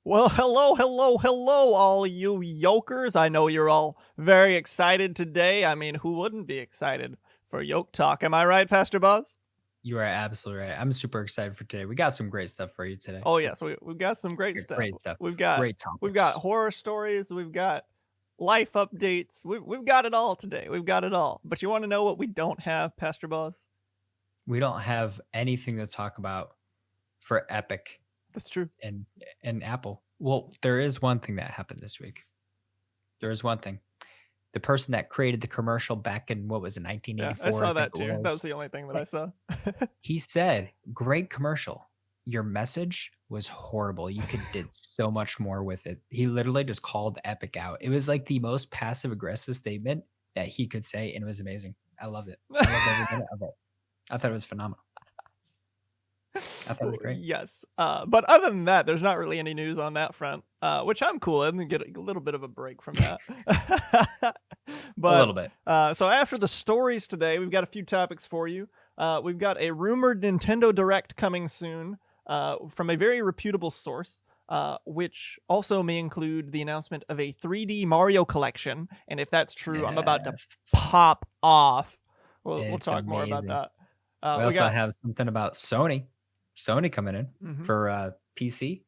Well, hello, all you yokers. I know you're all very excited today. I mean, who wouldn't be excited for Yoke Talk? Am I right, Pastor Buzz? You are absolutely right. I'm super excited for today. We got some great stuff for you today. Oh yes, Just we've got some great stuff. great stuff. We've got Great we've got topics. horror stories. We've got life updates. We've got it all today. We've got it all. But you want to know what we don't have, Pastor Buzz? We don't have anything to talk about for Epic That's true. and Apple. Well, there is one thing that happened this week. There is one thing. The person that created the commercial back in what was it, Yeah, 1984? I saw think that it too. That was was. the only thing that I saw. He said, "Great commercial. Your message was horrible. You could did so much more with it." He literally just called Epic out. It was like the most passive aggressive statement that he could say, and it was amazing. I loved it. I loved every minute of it. I thought it was phenomenal. I thought it was great. Yes. But other than that, there's not really any news on that front, which I'm cool. I'm gonna get a little bit of a break from that. A But little bit. so after the stories today, we've got a few topics for you. We've got a rumored Nintendo Direct coming soon from a very reputable source. Which also may include the announcement of a 3D Mario collection, and if that's true, I'm about to Yes. pop off. We'll It's talk more about amazing. that. We We also got have something about Sony. Sony coming in mhm. for PC.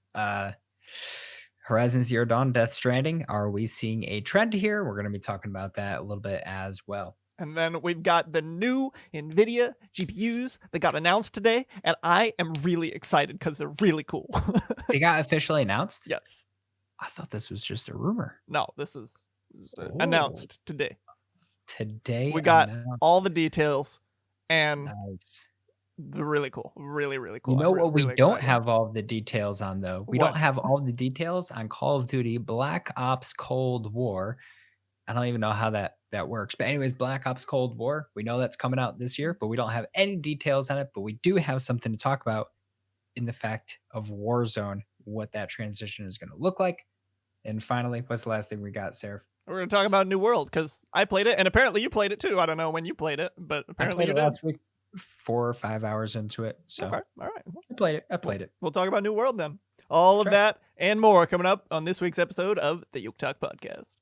Horizon Zero Dawn, Death Stranding. Are we seeing a trend here? We're going to be talking about that a little bit as well. And then we've got the new Nvidia Gpus that got announced today, and I am really excited because they're really cool. They got officially announced. Yes. I thought this was just a rumor. No, this is Oh, announced today. today We got announced. all the details, and Nice. they're really cool. Really, really cool. You know I'm what we really don't excited. have all of the details on though? We What? don't have all the details on Call of Duty Black Ops Cold War. I don't even know how that works. But anyways, Black Ops Cold War, we know that's coming out this year, but we don't have any details on it. But we do have something to talk about in the fact of Warzone, what that transition is going to look like. And finally, what's the last thing we got, Seraph? We're going to talk about New World because I played it, and apparently you played it too. I don't know when you played it, but I apparently played you it did. last week, 4 or 5 hours into it. So Okay, all right. I played it. I played it. We'll talk about New World then. All of That's right. that and more coming up on this week's episode of the YokeTalk podcast.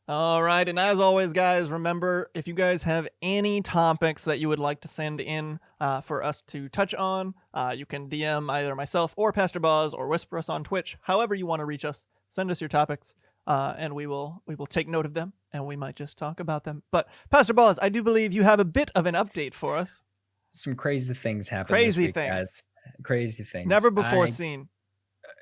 All right, and as always, guys, remember, if you guys have any topics that you would like to send in for us to touch on, you can DM either myself or Pastor Boz or whisper us on Twitch. However you want to reach us, send us your topics, and we will take note of them, and we might just talk about them. But Pastor Boz, I do believe you have a bit of an update for us. Some crazy things happened Crazy this week, things. guys. Crazy things. Never before seen.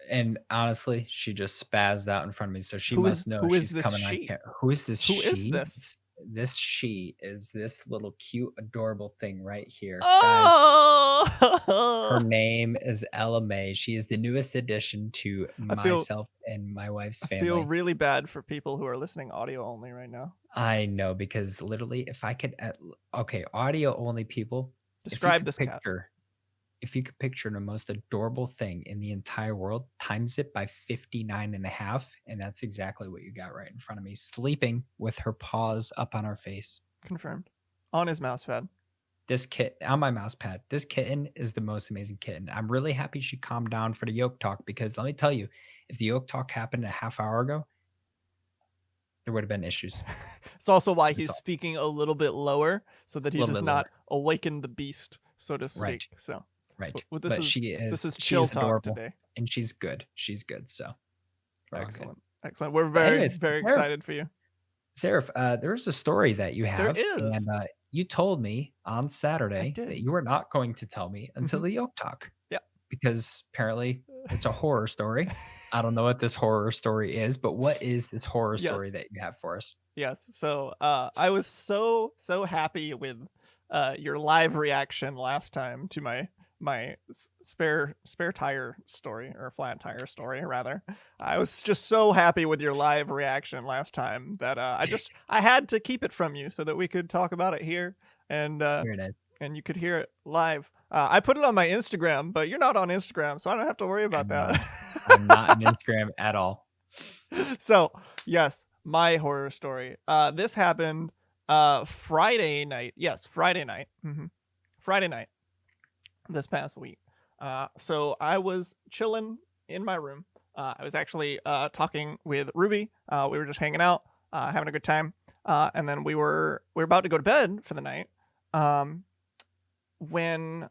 And honestly, she just spazzed out in front of me, so she Who must is- know who is she's this coming she? on camera. Who is this Who she? is this? This she is this little cute, adorable thing right here. Guys, Oh! her name is Ella May. She is the newest addition to I feel- myself and my wife's I family. feel really bad for people who are listening audio only right now. I know, because literally, if I could, okay, audio only people, Describe this cat. if you could picture the most adorable thing in the entire world, times it by 59 and a half, and that's exactly what you got right in front of me, sleeping with her paws up on her face. Confirmed. On his mouse pad. This kitten, on my mouse pad, this kitten is the most amazing kitten. I'm really happy she calmed down for the Yoke Talk, because let me tell you, if the Yoke Talk happened a half hour ago, there would have been issues. It's also why That's he's all. speaking a little bit lower so that he Little does bit not awaken the beast, so to speak. Right. So Right. Well, But she this is she chill is talk adorable, today. and she's good. She's good. So we're all good. Excellent. Excellent. We're very, anyways, very Seraph- excited for you. Seraph, there's a story that you have, is. and you told me on Saturday did. that you were not going to tell me until the Yoke Talk. Yep. Because apparently it's a horror story. I don't know what this horror story is, but what is this horror story Yes. that you have for us? Yes. So I was so happy with your live reaction last time to my spare tire story, or flat tire story rather. I was just so happy with your live reaction last time that I had to keep it from you so that we could talk about it here, and Here it is. and you could hear it live. I put it on my Instagram, but you're not on Instagram, so I don't have to worry about that. I'm not on Instagram at all. So yes, my horror story. This happened Friday night. Yes, Friday night. Friday night this past week. So I was chilling in my room. I was actually talking with Ruby. We were just hanging out, having a good time. And then we were about to go to bed for the night. When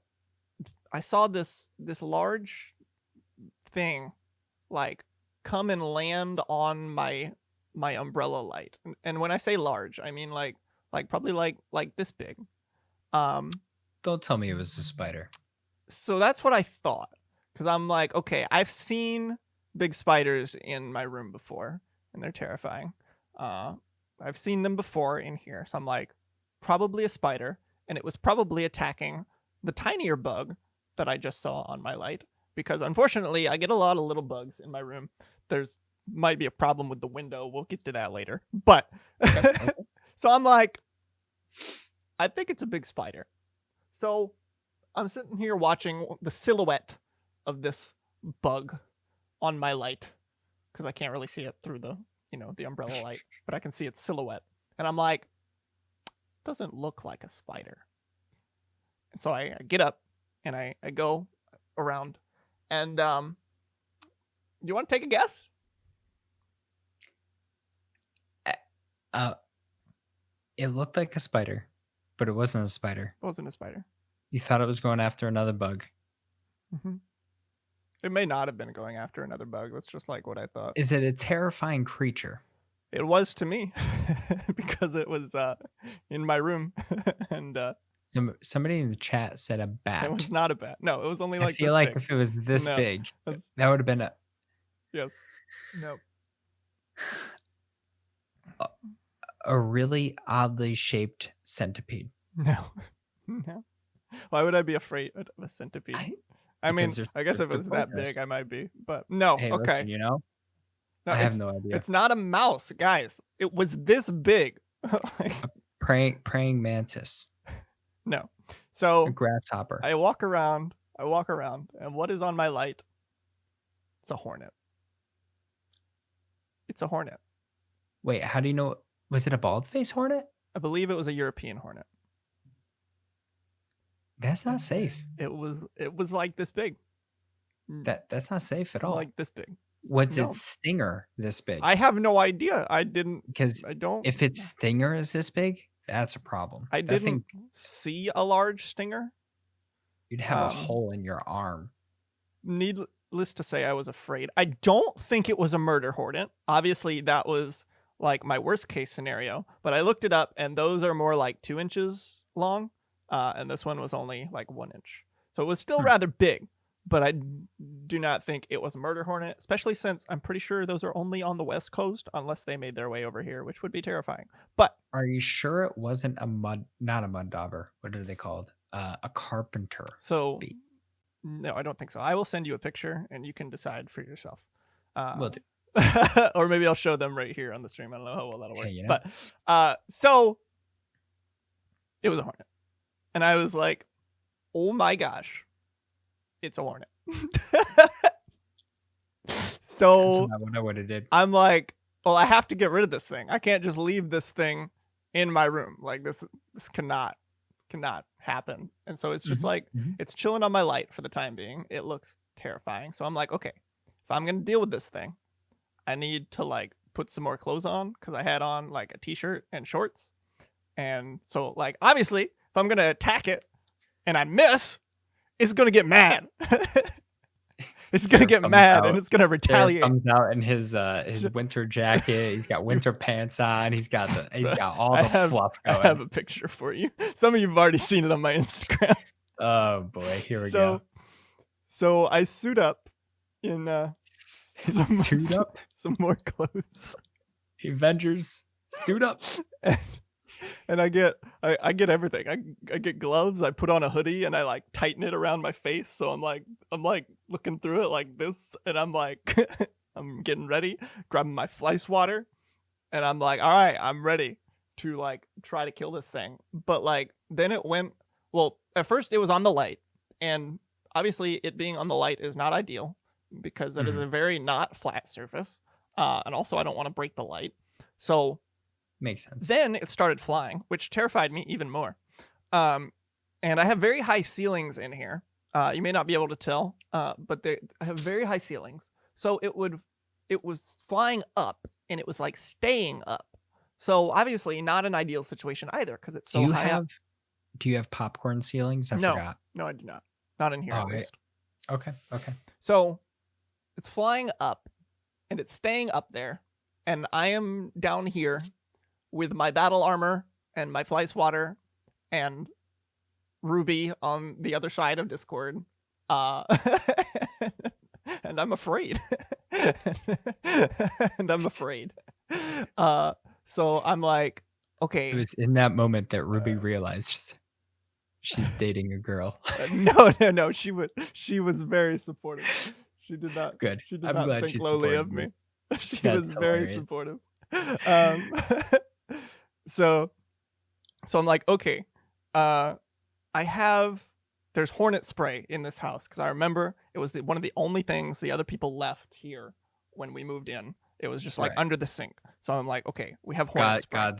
I saw this large thing like come and land on my umbrella light. And when I say large, I mean like probably like this big. Don't tell me it was a spider. So that's what I thought, because I'm like, okay, I've seen big spiders in my room before, and they're terrifying. I've seen them before in here, so I'm like, probably a spider, and it was probably attacking the tinier bug that I just saw on my light, because unfortunately, I get a lot of little bugs in my room. There's might be a problem with the window. We'll get to that later. But so I'm like, I think it's a big spider. So I'm sitting here watching the silhouette of this bug on my light, because I can't really see it through the umbrella light, but I can see its silhouette. And I'm like, doesn't look like a spider. And so I get up and I go around, and you want to take a guess? It looked like a spider, but it wasn't a spider. It wasn't a spider. You thought it was going after another bug. Mm-hmm. It may not have been going after another bug. That's just like what I thought. Is it a terrifying creature? It was to me, because it was in my room, and somebody in the chat said a bat. it was not a bat. No, it was only like. I feel this like big. if it was this No, big, that would have been a. Yes. No. A really oddly shaped centipede. No. No. Why would I be afraid of a centipede? I mean, I guess if it was that big, I might be. But no. Hey, okay. Listen, No, I have no idea. It's not a mouse, guys. It was this big. A praying mantis. No. So a grasshopper. I walk around, and what is on my light? It's a hornet. It's a hornet. Wait, how do you know? Was it a bald-faced hornet? I believe it was a European hornet. That's not safe. It was like this big. That's not safe at all. Like this big. What's its stinger this big? I have no idea. I didn't. Because I don't. If its stinger is this big, that's a problem. I didn't see a large stinger. You'd have a hole in your arm. Needless to say, I was afraid. I don't think it was a murder hornet. Obviously, that was like my worst case scenario. But I looked it up, and those are more like 2 inches long, and this one was only like 1 inch. So it was still rather big. But I do not think it was a murder hornet, especially since I'm pretty sure those are only on the West Coast, unless they made their way over here, which would be terrifying. But are you sure it wasn't not a mud dauber? What are they called? A carpenter. So no, I don't think so. I will send you a picture, and you can decide for yourself. Will do. Or maybe I'll show them right here on the stream. I don't know how well that'll work. Hey, But so it was a hornet, and I was like, "Oh my gosh, it's a hornet." So I wonder what it did. I'm like, well, I have to get rid of this thing. I can't just leave this thing in my room. Like this cannot happen. And so it's just it's chilling on my light for the time being. It looks terrifying. So I'm like, okay, if I'm gonna deal with this thing, I need to like put some more clothes on, because I had on like a t-shirt and shorts. And so like obviously if I'm gonna attack it and I miss, it's gonna get mad. It's gonna get mad and it's gonna retaliate. Seraph comes out in his winter jacket. He's got winter pants on. He's got all the fluff going. I have a picture for you. Some of you've already seen it on my Instagram. Oh boy, here we go. So I suit up in suit up some more clothes. Avengers suit up. And I get everything. I get gloves. I put on a hoodie and I like tighten it around my face. So I'm like looking through it like this, and I'm like I'm getting ready, grabbing my fly swatter, and I'm like, all right, I'm ready to like try to kill this thing. But like then it went. Well, at first it was on the light, and obviously it being on the light is not ideal, because that is a very not flat surface, and also I don't want to break the light. So Makes sense. Then it started flying, which terrified me even more. And I have very high ceilings in here. You may not be able to tell, but I have very high ceilings. So it was flying up, and it was like staying up. So obviously not an ideal situation either, because it's so high up. Do you have popcorn ceilings? I No, forgot. no, I do not. Not in here, at least. Okay. So it's flying up, and it's staying up there, and I am down here with my battle armor and my fly swatter and Ruby on the other side of Discord. And I'm afraid. And I'm afraid. So I'm like, okay. It was in that moment that Ruby realized she's dating a girl. No. She was very supportive. She did not. Good. She did I'm not glad think she lowly of supported me. She That's was very hilarious. supportive. So I'm like, okay. There's hornet spray in this house, because I remember it was one of the only things the other people left here when we moved in. It was just like Right. under the sink. So I'm like, okay, we have hornet spray.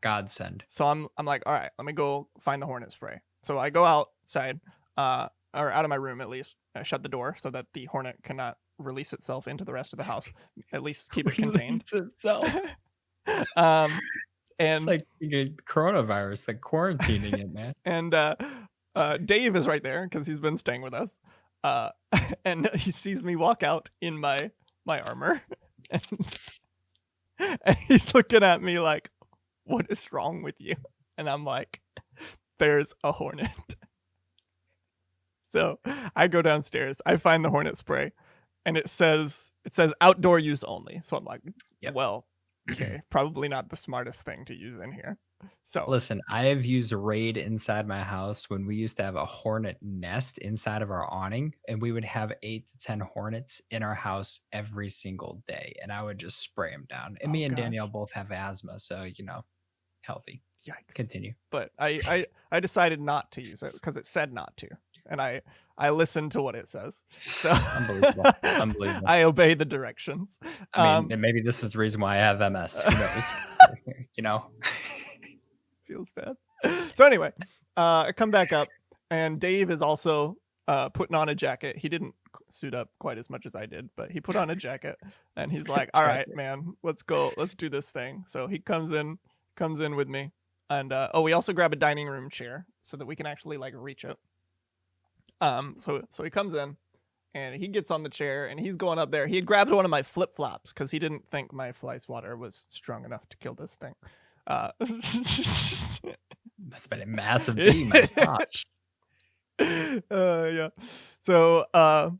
Godsend. So I'm like, all right, let me go find the hornet spray. So I go outside, or out of my room at least. I shut the door so that the hornet cannot release itself into the rest of the house. At least keep it contained. Release itself. And It's like coronavirus, like quarantining it, man. And Dave is right there because he's been staying with us. And he sees me walk out in my armor. And he's looking at me like, what is wrong with you? And I'm like, there's a hornet. So I go downstairs, I find the hornet spray, and it says outdoor use only. So I'm like, Yep. well, okay, probably not the smartest thing to use in here. So Listen, I have used Raid inside my house when we used to have a hornet nest inside of our awning, and we would have 8 to 10 hornets in our house every single day, and I would just spray them down. And me and Danielle both have asthma, so healthy. Yikes. Continue. But I decided not to use it because it said not to, and I listened to what it says. So Unbelievable. I obey the directions. I mean, and maybe this is the reason why I have MS. Who knows? Feels bad. So anyway, I come back up, and Dave is also putting on a jacket. He didn't suit up quite as much as I did, but he put on a jacket, and he's like, all right, man, let's go. Let's do this thing. So he comes in with me. And we also grab a dining room chair so that we can actually like reach it. So he comes in, and he gets on the chair, and he's going up there. He had grabbed one of my flip-flops because he didn't think my fly swatter was strong enough to kill this thing. That's been a massive beam. My gosh. Yeah. So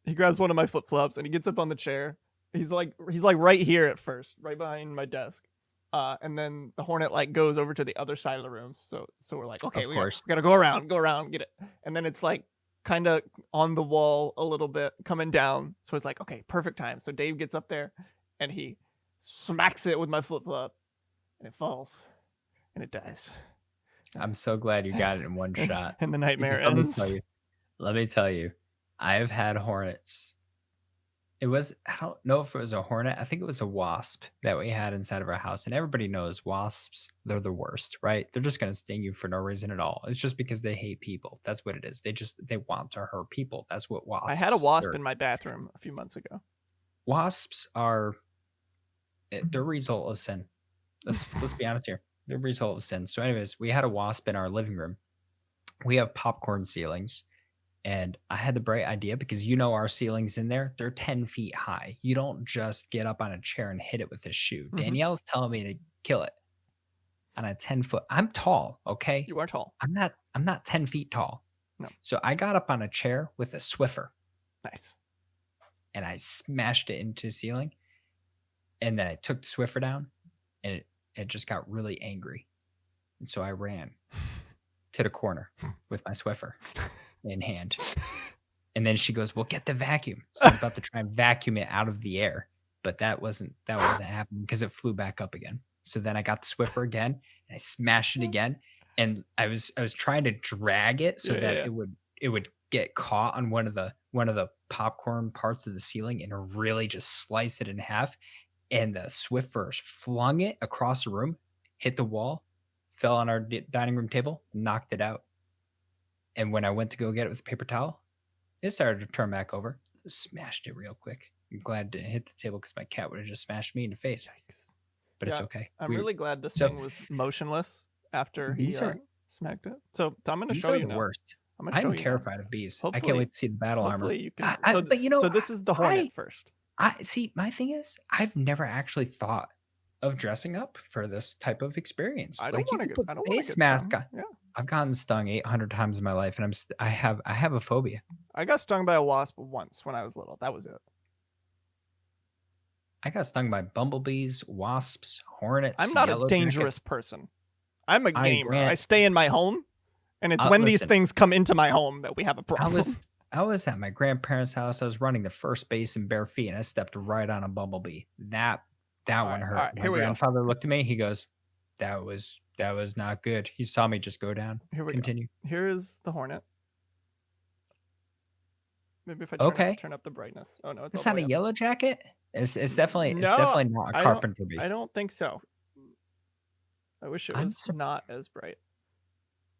he grabs one of my flip-flops, and he gets up on the chair. He's like right here at first, right behind my desk. And then the hornet like goes over to the other side of the room. So we're like, okay, we gotta go around, get it. And then it's like kind of on the wall a little bit, coming down. So it's like, okay, perfect time. So Dave gets up there, and he smacks it with my flip flop, and it falls, and it dies. I'm so glad you got it in one shot. And the nightmare ends. Let me tell you, I've had hornets. I don't know if it was a hornet. I think it was a wasp that we had inside of our house. And everybody knows wasps, they're the worst, right? They're just going to sting you for no reason at all. It's just because they hate people. That's what it is. They want to hurt people. That's what wasps I had a wasp in my bathroom a few months ago. Wasps are the result of sin. Let's be honest here. The result of sin. So anyways, we had a wasp in our living room. We have popcorn ceilings. And I had the bright idea because our ceilings in there, they're 10 feet high. You don't just get up on a chair and hit it with a shoe. Mm-hmm. Danielle's telling me to kill it on a 10-foot. I'm tall, okay? You are tall. I'm not 10 feet tall. No. So I got up on a chair with a Swiffer. Nice. And I smashed it into the ceiling. And then I took the Swiffer down, and it just got really angry. And so I ran to the corner with my Swiffer in hand. And then she goes, well, get the vacuum. So I was about to try and vacuum it out of the air, but that wasn't happening because it flew back up again. So then I got the Swiffer again, and I smashed it again, and I was trying to drag it so that it would get caught on one of the popcorn parts of the ceiling and really just slice it in half. And the Swiffer flung it across the room, hit the wall, fell on our dining room table, knocked it out. And when I went to go get it with a paper towel, it started to turn back over. Smashed it real quick. I'm glad it didn't hit the table because my cat would have just smashed me in the face. Yikes. But it's okay. I'm really glad this so- thing was motionless after he These are- smacked it. So I'm going to These show are you the now. worst. I'm gonna show I'm you now. terrified of bees. I can't Hopefully- wait to see the battle armor. Hopefully you can. But you know, so this is the Hornet first. I see. My thing is, I've never actually thought of dressing up for this type of experience. I don't you want to could get. put I don't want to face get mask stung. on. Yeah. I've gotten stung 800 times in my life, and I have a phobia. I got stung by a wasp once when I was little. That was it. I got stung by bumblebees, wasps, hornets. I'm not a yellow dangerous jackets. person. I'm a gamer. I ran- stay in my home, and it's when these listen. things come into my home that we have a problem. I was at my grandparents' house. I was running the first base in bare feet, and I stepped right on a bumblebee. That one hurt. right, My here we go. grandfather looked at me. He goes, "That was not good." He saw me just go down. Here we Continue. go. Here is the Hornet. Maybe if I turn up the brightness. Oh no, it's It's all not the a way up. yellow jacket. It's definitely No, not I a don't- carpenter bee. I don't think so. I wish it I'm was not as bright.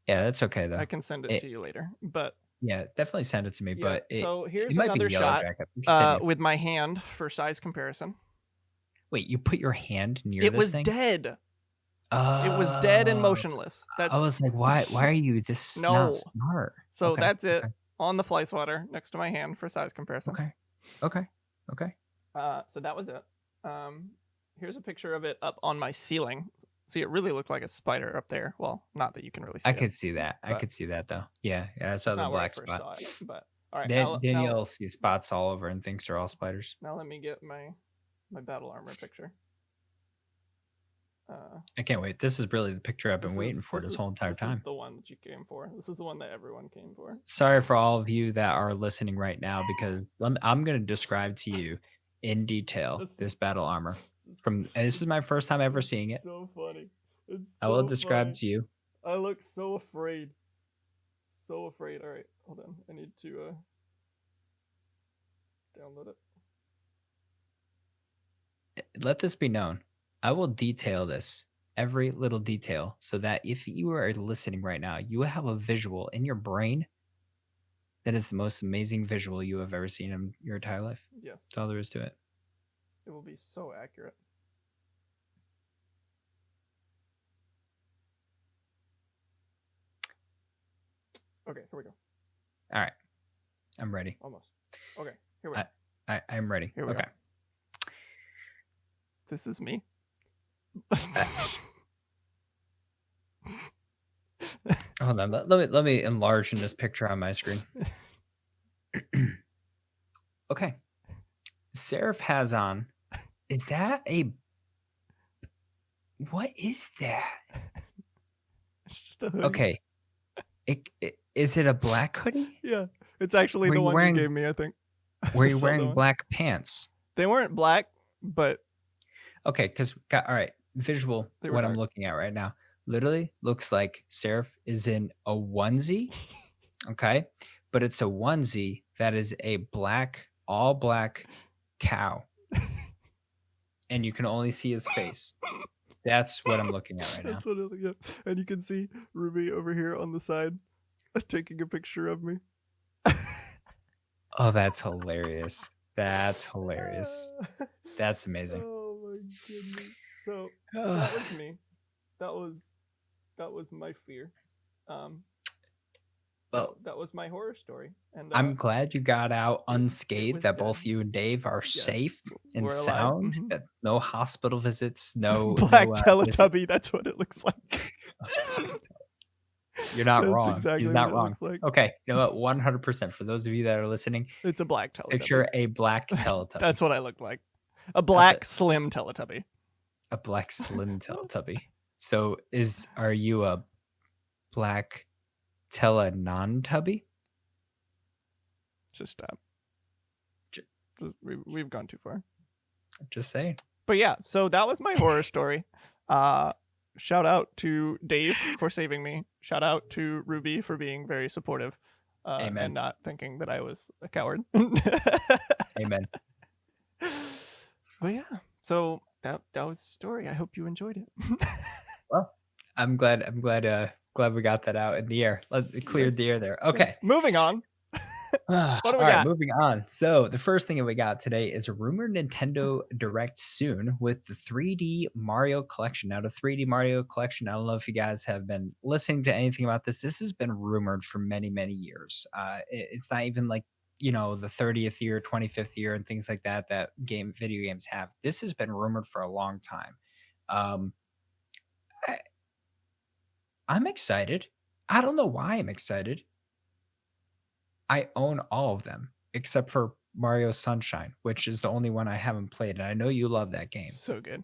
Yeah, that's okay though. I can send it to you later. But Yeah, definitely send it to me. yeah, But so here's it might be another yellow shot jacket. Continue. with my hand for size comparison. Wait, you put your hand near It this was thing? dead. It was dead and Oh. motionless. I was like, why are you this No. not smart? So Okay, that's it okay. on the fly swatter next to my hand for size comparison. Okay. So that was it. Here's a picture of it up on my ceiling. See, it really looked like a spider up there. Well, not that you can really see I it. could see that. I but could see that though. Yeah, I saw It's the not where I black first spot. saw it, but all right. Danielle sees spots all over and thinks they're all spiders. Now let me get my battle armor picture. I can't wait. This is really the picture I've been This waiting is- for this this is- whole entire This time. is the one that you came for. This is the one that everyone came for. Sorry for all of you that are listening right now because I'm going to describe to you in detail this battle armor. This is my first time ever seeing it. So funny. It's I will so describe funny. to you. I look so afraid. So afraid. All right, hold on. I need to download it. Let this be known. I will detail this, every little detail, so that if you are listening right now, you will have a visual in your brain that is the most amazing visual you have ever seen in your entire life. Yeah, That's all there is to it. it will be so accurate. Okay, here we go. All right. I'm ready. Almost. Okay, here we go. I'm ready. Here we go. Okay. This is me. Hold on. Let me enlarge in this picture on my screen. Okay. Seraph has on. Is that a? What is that? It's just a hoodie. Okay. Is it a black hoodie? Yeah, it's actually Were the you one wearing- you gave me, I think. Were you Saw the wearing one. black pants? They weren't black, but Okay, because all right, visual. They were What I'm dark. looking at right now literally looks like Seraph is in a onesie. Okay, but it's a onesie that is a all black cow, and you can only see his face. That's what I'm looking at right now. that's what it, yeah. And you can see Ruby over here on the side taking a picture of me. Oh, that's hilarious. That's hilarious. That's amazing. Oh my goodness. So that was me. That was my fear. Well, that was my horror story. And I'm glad you got out unscathed, was that dead. both you and Dave are Yes, safe and we're alive. sound. Mhm. That no hospital visits, no Black no, Teletubby, that's what it looks like. You're not That's wrong. exactly He's not what it wrong. looks like. Okay, you know what? 100%. For those of you that are listening, It's a black Teletubby. picture a black Teletubby. That's what I look like. A black it. slim Teletubby. A black slim Teletubby. So are you a black Tele-non-tubby? Just J- we've gone too far. Just saying. But yeah, so that was my horror story. Shout out to Dave for saving me. Shout out to Ruby for being very supportive. Amen. And not thinking that I was a coward. Amen. But yeah, so that was the story. I hope you enjoyed it. Well, glad we got that out in the air. Cleared the air there. Okay. Yes. Moving on. All What do we right, got? moving on. So the first thing that we got today is a rumored Nintendo Direct soon with the 3D Mario collection. Now, the 3D Mario collection, I don't know if you guys have been listening to anything about this. This has been rumored for many, many years. It's not even like, the 30th year, 25th year, and things like that that video games have. This has been rumored for a long time. Um, I, I'm excited. I don't know why I'm excited. I own all of them except for Mario Sunshine, which is the only one I haven't played, and I know you love that game. So good.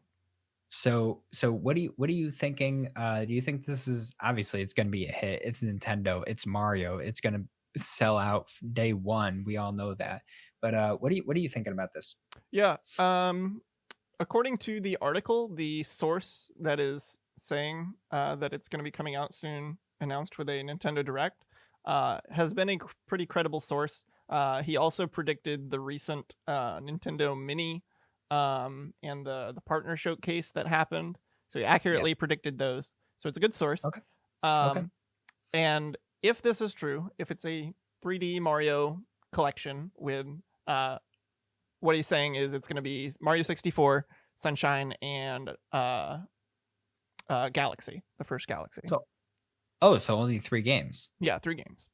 So what are you thinking? Do you think this is obviously it's going to be a hit? It's Nintendo, it's Mario, it's going to sell out day one. We all know that. But what are you thinking about this? Yeah. According to the article, the source that is saying that it's going to be coming out soon, announced with a Nintendo Direct, has been a pretty credible source. He also predicted the recent Nintendo Mini and the partner showcase that happened. So he accurately predicted those. So it's a good source. Okay. Okay. And if this is true, if it's a 3D Mario collection with what he's saying is it's going to be Mario 64, Sunshine, and Galaxy, the first Galaxy. So only 3 games. Yeah, 3 games.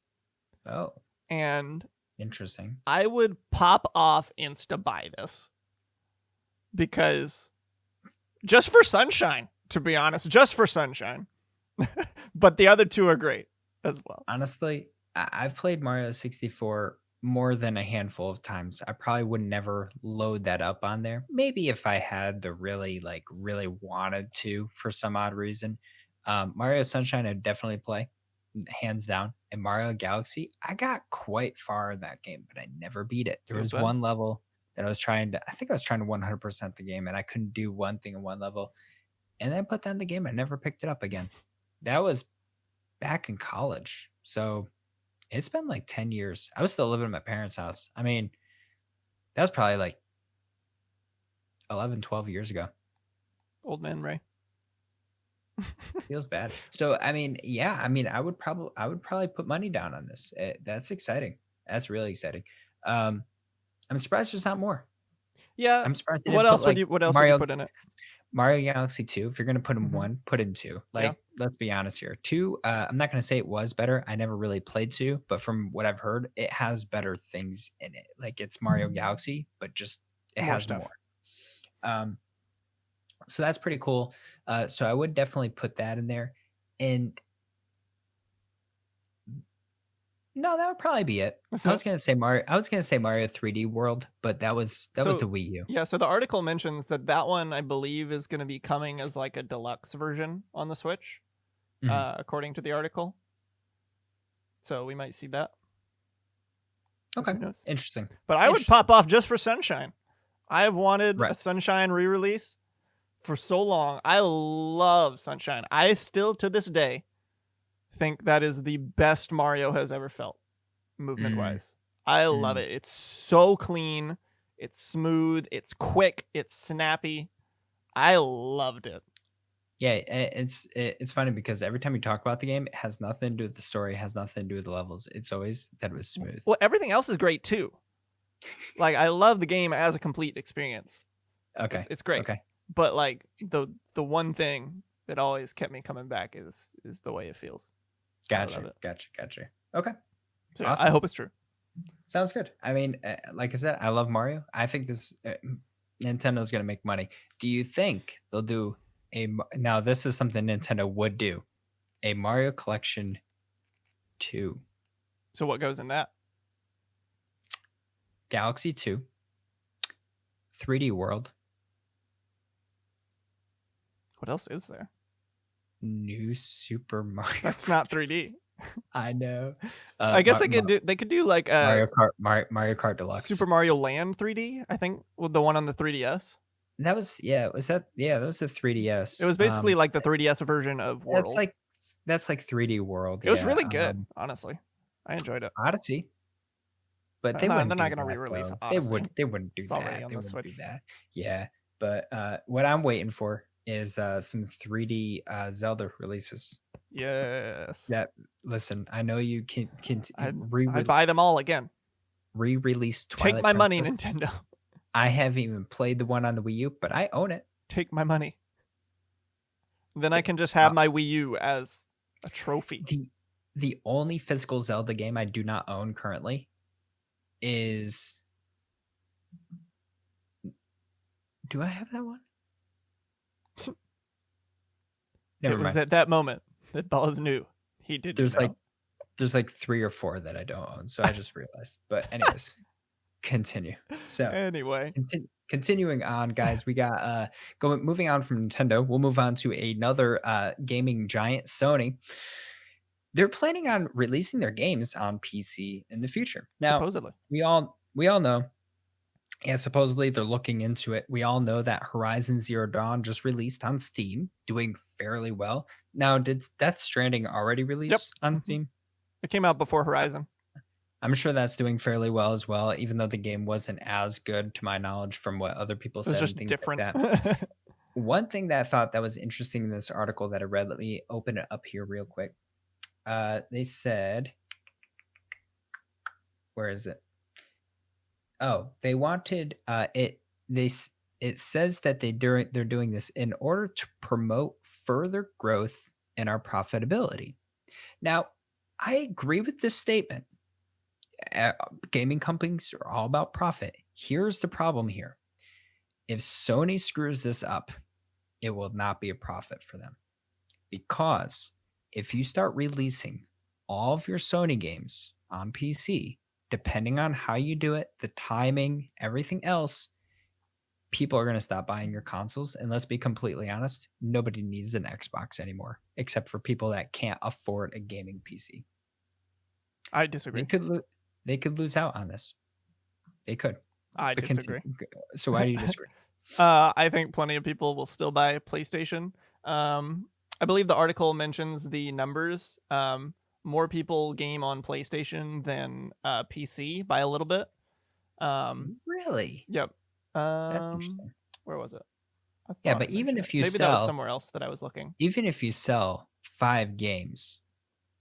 Oh. And interesting. I would pop off insta buy this because just for Sunshine, to be honest, just for Sunshine. But the other 2 are great as well. Honestly, I've played Mario 64 more than a handful of times. I probably would never load that up on there. Maybe if I had the really wanted to for some odd reason. Mario Sunshine I'd definitely play, hands down. And Mario Galaxy, I got quite far in that game, but I never beat it. There was one level that I was trying to 100% the game, and I couldn't do one thing in one level. And then I put down the game. I never picked it up again. That was back in college. So it's been like 10 years. I was still living at my parents' house. I mean, that was probably like 11, 12 years ago. Old man Ray. Feels bad. So, I mean, yeah, I would probably put money down on this. That's exciting. That's really exciting. I'm surprised there's not more. Yeah. I'm surprised. What else would you put in it? Mario Galaxy 2, if you're going to put in 1, put in 2. Let's be honest here. 2, I'm not going to say it was better. I never really played 2, but from what I've heard, it has better things in it. Like it's Mario Galaxy, but just it More has stuff. more. So that's pretty cool. So I would definitely put that in there. And no, that would probably be it. I was gonna say Mario 3D World, but that was the Wii U. Yeah, so the article mentions that one I believe is going to be coming as like a deluxe version on the Switch, according to the article. So we might see that. Okay, interesting. But I would pop off just for Sunshine. I have wanted a Sunshine re-release for so long. I love Sunshine. I still, to this day, think that is the best Mario has ever felt, movement-wise. I love it. It's so clean. It's smooth. It's quick. It's snappy. I loved it. Yeah, it's funny because every time you talk about the game, it has nothing to do with the story. It has nothing to do with the levels. It's always that it was smooth. Well, everything else is great too. Like I love the game as a complete experience. Okay, it's great. Okay, but like the one thing that always kept me coming back is the way it feels. Gotcha. Okay, so awesome. I hope it's true. Sounds good. I mean, like I said, I love Mario. I think this Nintendo's gonna make money. Do you think they'll do now? This is something Nintendo would do, a Mario Collection 2. So what goes in that? Galaxy 2, 3D World. What else is there? New Super Mario. That's not 3D. I know. I guess they could do like Mario Kart Deluxe, Super Mario Land 3D. I think with the one on the 3DS. That was that was the 3DS. It was basically like the 3DS version of World. That's like 3D World. It was really good, honestly. I enjoyed it. Odyssey. But they're not going to re-release Odyssey. They wouldn't do it's that. Already on they the wouldn't Switch. do that. Yeah. But what I'm waiting for is some 3D Zelda releases. Yes. That listen, I know you can I'd buy them all again. re-release Take Twilight my money, Princess. Nintendo. I haven't even played the one on the Wii U, but I own it. Take my money. Then I can just have my Wii U as a trophy. The only physical Zelda game I do not own currently is. Do I have that one? Never It was mind. at that moment that Boz knew he didn't know. There's like 3 or 4 that I don't own, so I just realized. But anyways, continue. So anyway, continuing on, guys, we got moving on from Nintendo. We'll move on to another gaming giant, Sony. They're planning on releasing their games on PC in the future. Now, supposedly, we all know. Yeah, supposedly they're looking into it. We all know that Horizon Zero Dawn just released on Steam, doing fairly well. Now, did Death Stranding already release on Steam? It came out before Horizon. I'm sure that's doing fairly well as well, even though the game wasn't as good to my knowledge from what other people said. It was just and things different. Like that. One thing that I thought that was interesting in this article that I read, let me open it up here real quick. They said, where is it? Oh, they wanted it. It says that they're doing this in order to promote further growth in our profitability. Now, I agree with this statement. Gaming companies are all about profit. Here's the problem here. If Sony screws this up, it will not be a profit for them. Because if you start releasing all of your Sony games on PC, depending on how you do it, the timing, everything else, people are going to stop buying your consoles. And let's be completely honest, nobody needs an Xbox anymore, except for people that can't afford a gaming PC. I disagree. They could lose out on this. They could. I disagree. So why do you disagree? I think plenty of people will still buy PlayStation. I believe the article mentions the numbers. More people game on PlayStation than PC by a little bit. Really? Yep. That's interesting. Where was it? Yeah, but even if you maybe that was somewhere else that I was looking. Even if you sell 5 games,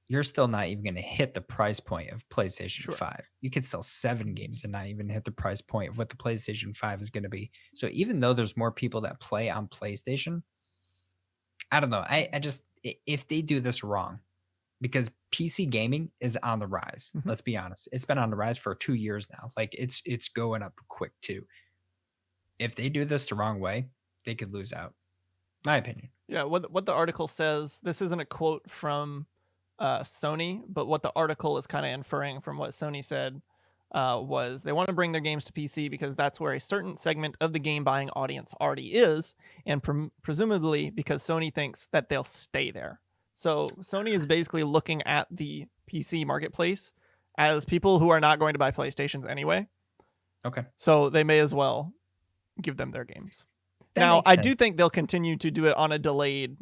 you're still not even going to hit the price point of PlayStation 5. You could sell 7 games and not even hit the price point of what the PlayStation 5 is going to be. So even though there's more people that play on PlayStation, I don't know. I just, if they do this wrong, because PC gaming is on the rise. Mm-hmm. Let's be honest. It's been on the rise for 2 years now. Like it's going up quick too. If they do this the wrong way, they could lose out. My opinion. Yeah. What the article says, this isn't a quote from Sony, but what the article is kind of inferring from what Sony said was they want to bring their games to PC because that's where a certain segment of the game buying audience already is, and presumably because Sony thinks that they'll stay there. So Sony is basically looking at the PC marketplace as people who are not going to buy PlayStations anyway. Okay. So they may as well give them their games. Now, I do think they'll continue to do it on a delayed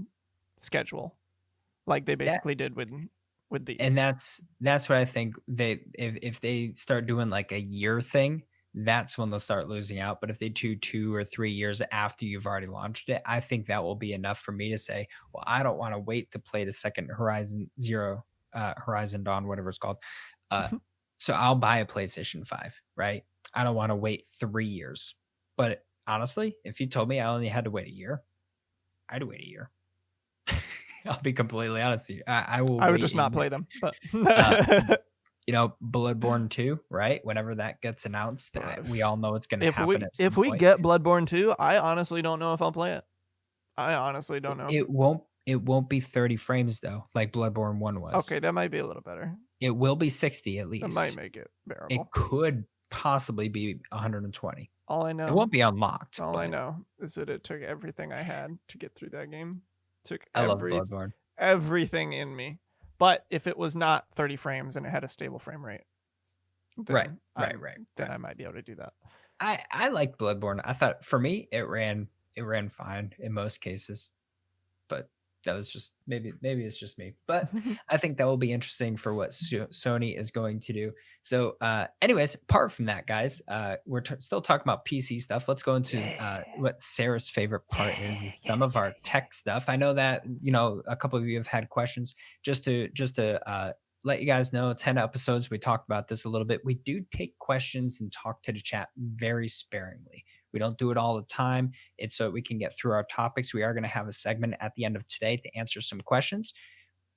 schedule, like they basically did with these. And that's what I think if they start doing like a year thing, that's when they'll start losing out. But if they do 2 or 3 years after you've already launched it, I think that will be enough for me to say, well, I don't want to wait to play the second Horizon Dawn, whatever it's called. So I'll buy a PlayStation 5, right? I don't want to wait 3 years. But honestly, if you told me I only had to wait a year, I'd wait a year. I'll be completely honest with you. I would just not play them. But Bloodborne 2, right? Whenever that gets announced, we all know it's going to happen. If we get Bloodborne 2, I honestly don't know if I'll play it. I honestly don't know. It won't be 30 frames though, like Bloodborne 1 was. Okay, that might be a little better. It will be 60 at least. That might make it bearable. It could possibly be 120. All I know. It won't be unlocked. All I know is that it took everything I had to get through that game. I love Bloodborne. Everything in me. But if it was not 30 frames and it had a stable frame rate, then I might be able to do that. I liked Bloodborne. I thought for me it ran fine in most cases. But That was just maybe it's just me, but I think that will be interesting for what Sony is going to do. So, anyways, apart from that, guys, we're still talking about PC stuff. Let's go into what Sarah's favorite part is, some of our tech stuff. I know that a couple of you have had questions. Just to let you guys know, 10 episodes we talked about this a little bit. We do take questions and talk to the chat very sparingly. We don't do it all the time. It's so we can get through our topics. We are going to have a segment at the end of today to answer some questions,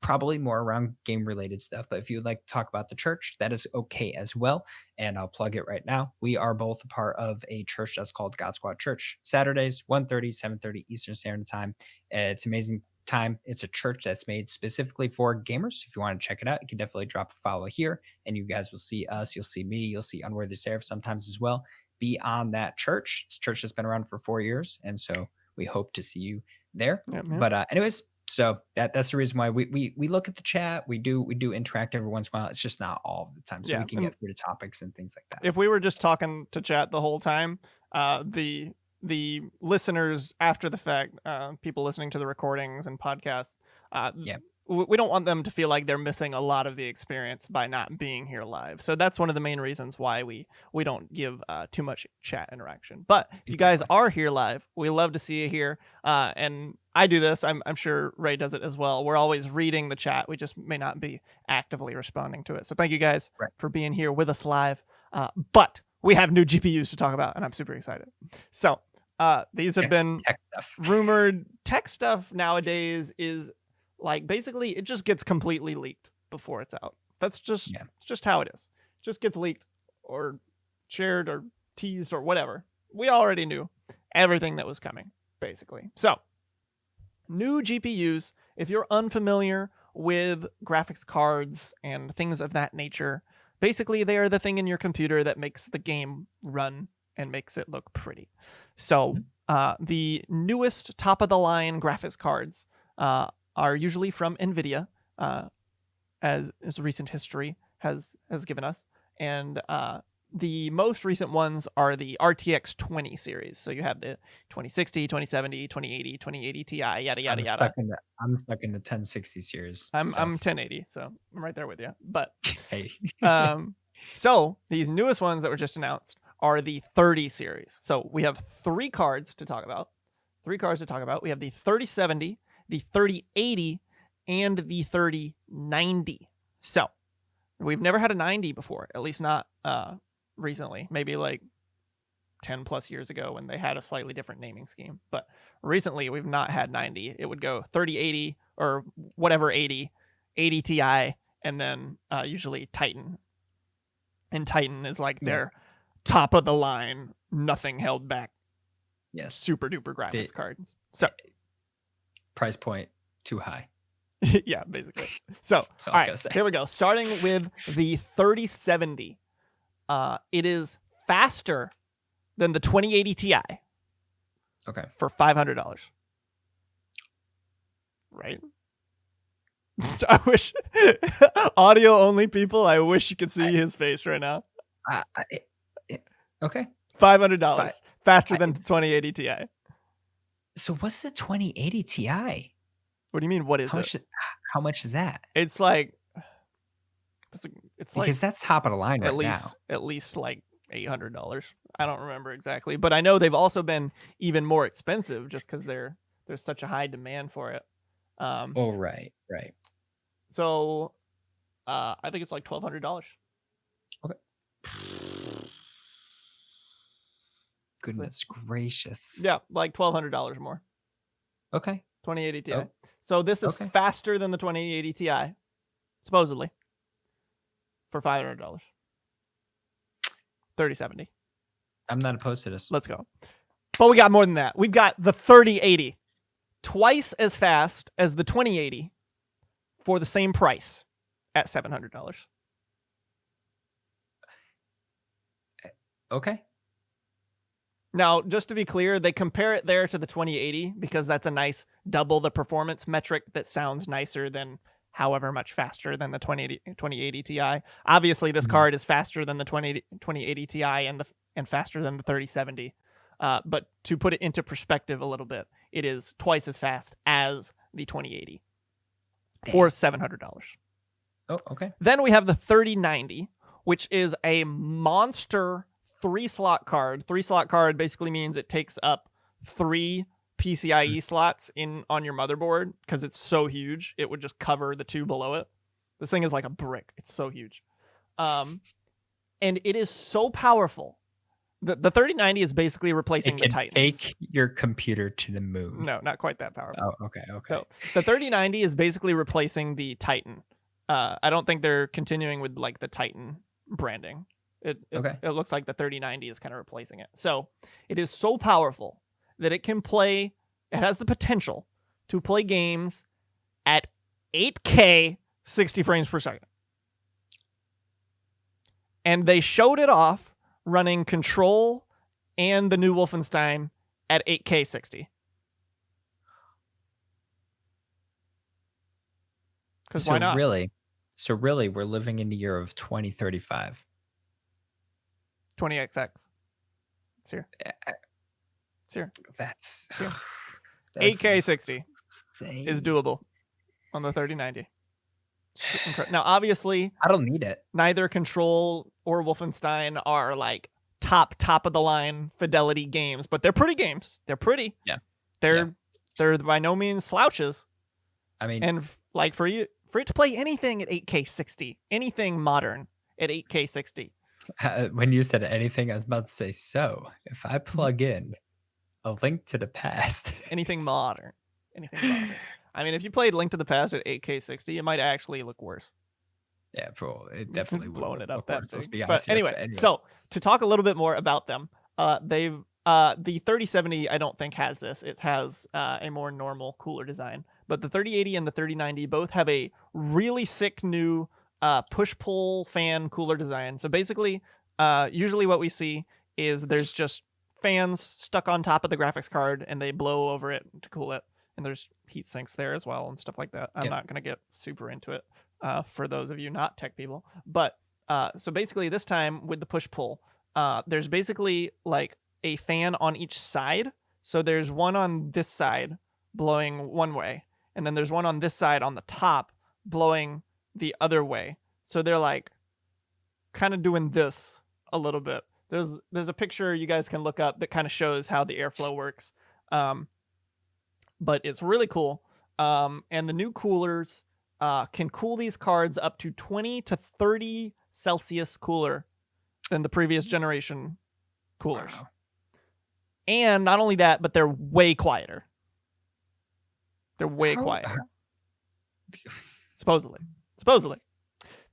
probably more around game related stuff. But if you would like to talk about the church, that is okay as well. And I'll plug it right now. We are both a part of a church that's called GodSquadChurch. Saturdays, 1:30, 7:30 Eastern Standard Time. It's amazing time. It's a church that's made specifically for gamers. If you want to check it out, you can definitely drop a follow here and you guys will see us. You'll see me. You'll see Unworthy Seraph sometimes as well. Be on that church. It's a church that's been around for 4 years, and so we hope to see you there. Yep. But anyways, so that's the reason why we look at the chat. We do interact every once in a while. It's just not all of the time, so we can get through the topics and things like that. If we were just talking to chat the whole time, the listeners after the fact, people listening to the recordings and podcasts, we don't want them to feel like they're missing a lot of the experience by not being here live. So that's one of the main reasons why we don't give too much chat interaction. But if you guys are here live, we love to see you here. And I do this. I'm sure Ray does it as well. We're always reading the chat. We just may not be actively responding to it. So thank you guys for being here with us live. But we have new GPUs to talk about, and I'm super excited. So these have been rumored. Tech stuff nowadays is like basically it just gets completely leaked before it's out. That's just it's just how it is. It just gets leaked or shared or teased or whatever. We already knew everything that was coming, basically. So, new GPUs, if you're unfamiliar with graphics cards and things of that nature, basically they are the thing in your computer that makes the game run and makes it look pretty. So, the newest top of the line graphics cards are usually from Nvidia, as recent history has given us. And the most recent ones are the RTX 20 series. So you have the 2060, 2070, 2080, 2080 Ti, yada, yada, yada. I'm stuck in the 1060 series. I'm 1080, so I'm right there with you. But hey. So these newest ones that were just announced are the 30 series. So we have three cards to talk about. We have the 3070, the 3080, and the 3090. So we've never had a 90 before, at least not recently. Maybe like 10 plus years ago when they had a slightly different naming scheme. But recently we've not had 90. It would go 3080 or whatever 80 Ti, and then usually Titan. And Titan is like their top of the line, nothing held back. Yes. Super duper graphics cards. So price point too high. Yeah, basically. So, all right, here we go. Starting with the 3070. It is faster than the 2080 Ti. Okay. For $500. Right? I wish audio only people, I wish you could see his face right now. Okay. $500. Faster than the 2080 Ti. So what's the 2080 Ti? What do you mean? What is it? How much is that? It's like because that's top of the line right now. At least like $800. I don't remember exactly, but I know they've also been even more expensive just because there's such a high demand for it. Right. So, I think it's like $1,200. Okay. Goodness gracious. Yeah, like $1,200 more. Okay. 2080 Ti. Oh. So this is faster than the 2080 Ti, supposedly, for $500. 3070. I'm not opposed to this. Let's go. But we got more than that. We've got the 3080, twice as fast as the 2080 for the same price at $700. Okay. Now, just to be clear, they compare it there to the 2080 because that's a nice double the performance metric that sounds nicer than however much faster than the 2080 Ti. Obviously, this card is faster than the 2080 Ti and faster than the 3070. But to put it into perspective a little bit, it is twice as fast as the 2080 Dang. for $700. Oh, okay. Then we have the 3090, which is a monster 3-slot card. 3-slot card basically means it takes up 3 PCIe slots on your motherboard because it's so huge. It would just cover the 2 below it. This thing is like a brick. It's so huge. And it is so powerful. The 3090 is basically replacing the Titans. Take your computer to the moon. No, not quite that powerful. Oh, okay. So the 3090 is basically replacing the Titan. I don't think they're continuing with like the Titan branding. It looks like the 3090 is kind of replacing it. So it is so powerful that it can play. It has the potential to play games at 8K 60 frames per second. And they showed it off running Control and the new Wolfenstein at 8K 60. Because why not? So really, we're living in the year of 2035. 20XX. It's here. It's here. That's 8K 60 is doable on the 3090. Now, obviously, I don't need it. Neither Control or Wolfenstein are like top of the line fidelity games, but they're pretty games. They're pretty. Yeah. They're by no means slouches. I mean, and like for it to play anything at 8K 60, anything modern at 8K 60. When you said anything, I was about to say, so if I plug in A Link to the Past, anything modern. I mean, if you played Link to the Past at 8K 60, it might actually look worse. Yeah, bro, it definitely would blown it up that big. Let's be honest. But anyway, so to talk a little bit more about them, the 3070 I don't think has this. It has a more normal, cooler design. But the 3080 and the 3090 both have a really sick new push-pull fan cooler design. So basically, usually what we see is there's just fans stuck on top of the graphics card and they blow over it to cool it. And there's heat sinks there as well and stuff like that. I'm not going to get super into it for those of you not tech people. But so basically this time with the push-pull, there's basically like a fan on each side. So there's one on this side blowing one way. And then there's one on this side on the top blowing the other way. So they're like kind of doing this a little bit. There's a picture you guys can look up that kind of shows how the airflow works. But it's really cool. And the new coolers can cool these cards up to 20 to 30 Celsius cooler than the previous generation coolers. Wow. And not only that, but they're way quieter. They're way quieter. Supposedly.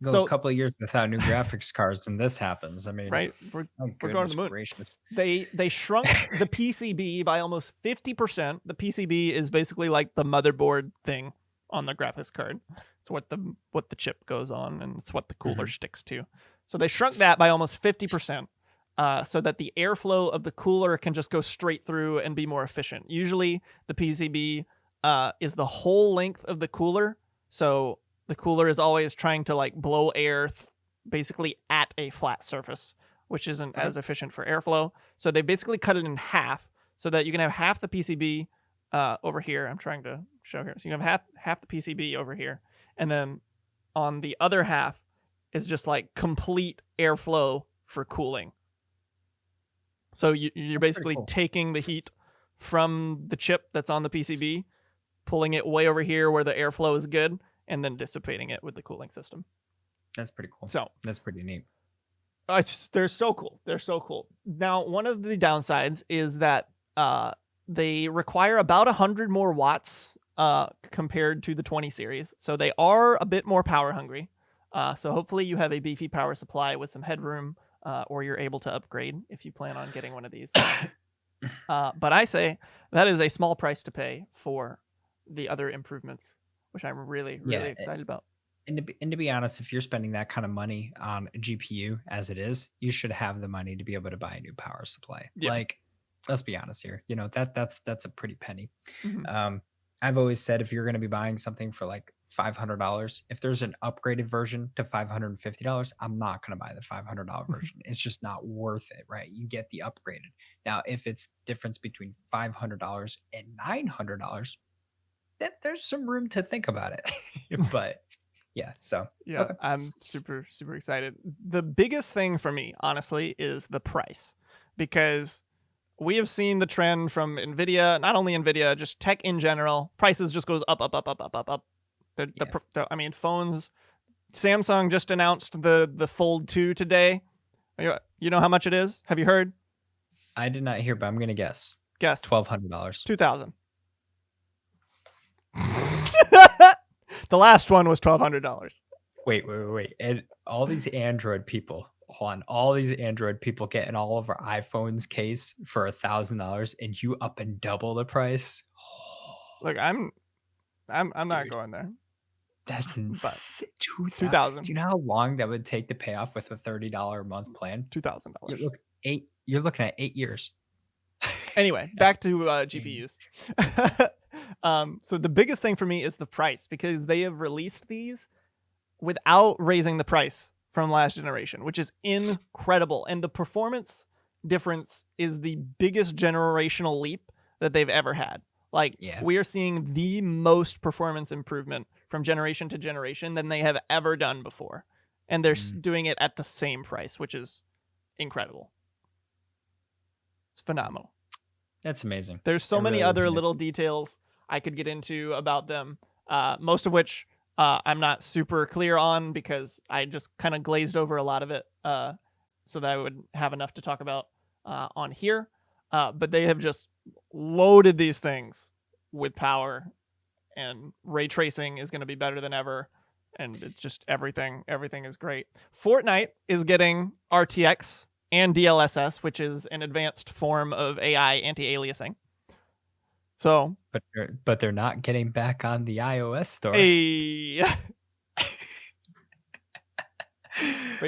Go a couple of years without new graphics cards and this happens. I mean, right? We're going to the moon. Gracious. They shrunk the PCB by almost 50%. The PCB is basically like the motherboard thing on the graphics card. It's what the chip goes on, and it's what the cooler sticks to. So they shrunk that by almost 50%. So that the airflow of the cooler can just go straight through and be more efficient. Usually the PCB is the whole length of the cooler. So the cooler is always trying to like blow air basically at a flat surface, which isn't as efficient for airflow. So they basically cut it in half so that you can have half the PCB over here. I'm trying to show here. So you can have half the PCB over here. And then on the other half is just like complete airflow for cooling. So you're basically taking the heat from the chip that's on the PCB, pulling it way over here where the airflow is good, and then dissipating it with the cooling system. That's pretty cool. So that's pretty neat. They're so cool. Now, one of the downsides is that they require about 100 more watts compared to the 20 series. So they are a bit more power hungry. So hopefully you have a beefy power supply with some headroom, or you're able to upgrade if you plan on getting one of these. But I say that is a small price to pay for the other improvements, which I'm really excited about. And to be honest, if you're spending that kind of money on a GPU as it is, you should have the money to be able to buy a new power supply. Yeah. Like, let's be honest here. You know, that's a pretty penny. I've always said if you're going to be buying something for like $500. If there's an upgraded version to $550, I'm not going to buy the $500 version. It's just not worth it, right? You get the upgraded. Now, if it's difference between $500 and $900, then there's some room to think about it. But yeah, so Yeah, okay. I'm super, super excited. The biggest thing for me, honestly, is the price, because we have seen the trend from Nvidia, not only Nvidia, just tech in general. Prices just goes up, up, up, up, up, up, up. I mean, phones. Samsung just announced the Fold 2 today. You know how much it is? Have you heard? I did not hear, but I'm gonna guess Guess. $1,200. 2,000. The last one was $1,200. Wait. And all these Android people, all these Android people getting all of our iPhones case for $1,000 and you up and double the price. Look, I'm not Dude. Going there. That's insane. 2,000. Do you know how long that would take to pay off with a $30 a month plan? $2,000. You're looking at 8 years. Anyway, back to GPUs. So the biggest thing for me is the price, because they have released these without raising the price from last generation, which is incredible. And the performance difference is the biggest generational leap that they've ever had. Like, we are seeing the most performance improvement from generation to generation than they have ever done before. And they're doing it at the same price, which is incredible. It's phenomenal. That's amazing. There's so many other little details I could get into about them, most of which I'm not super clear on because I just kind of glazed over a lot of it so that I would have enough to talk about on here. But they have just loaded these things with power, and ray tracing is going to be better than ever. And it's just everything is great. Fortnite is getting RTX and DLSS, which is an advanced form of AI anti-aliasing. So, but they're not getting back on the iOS store. But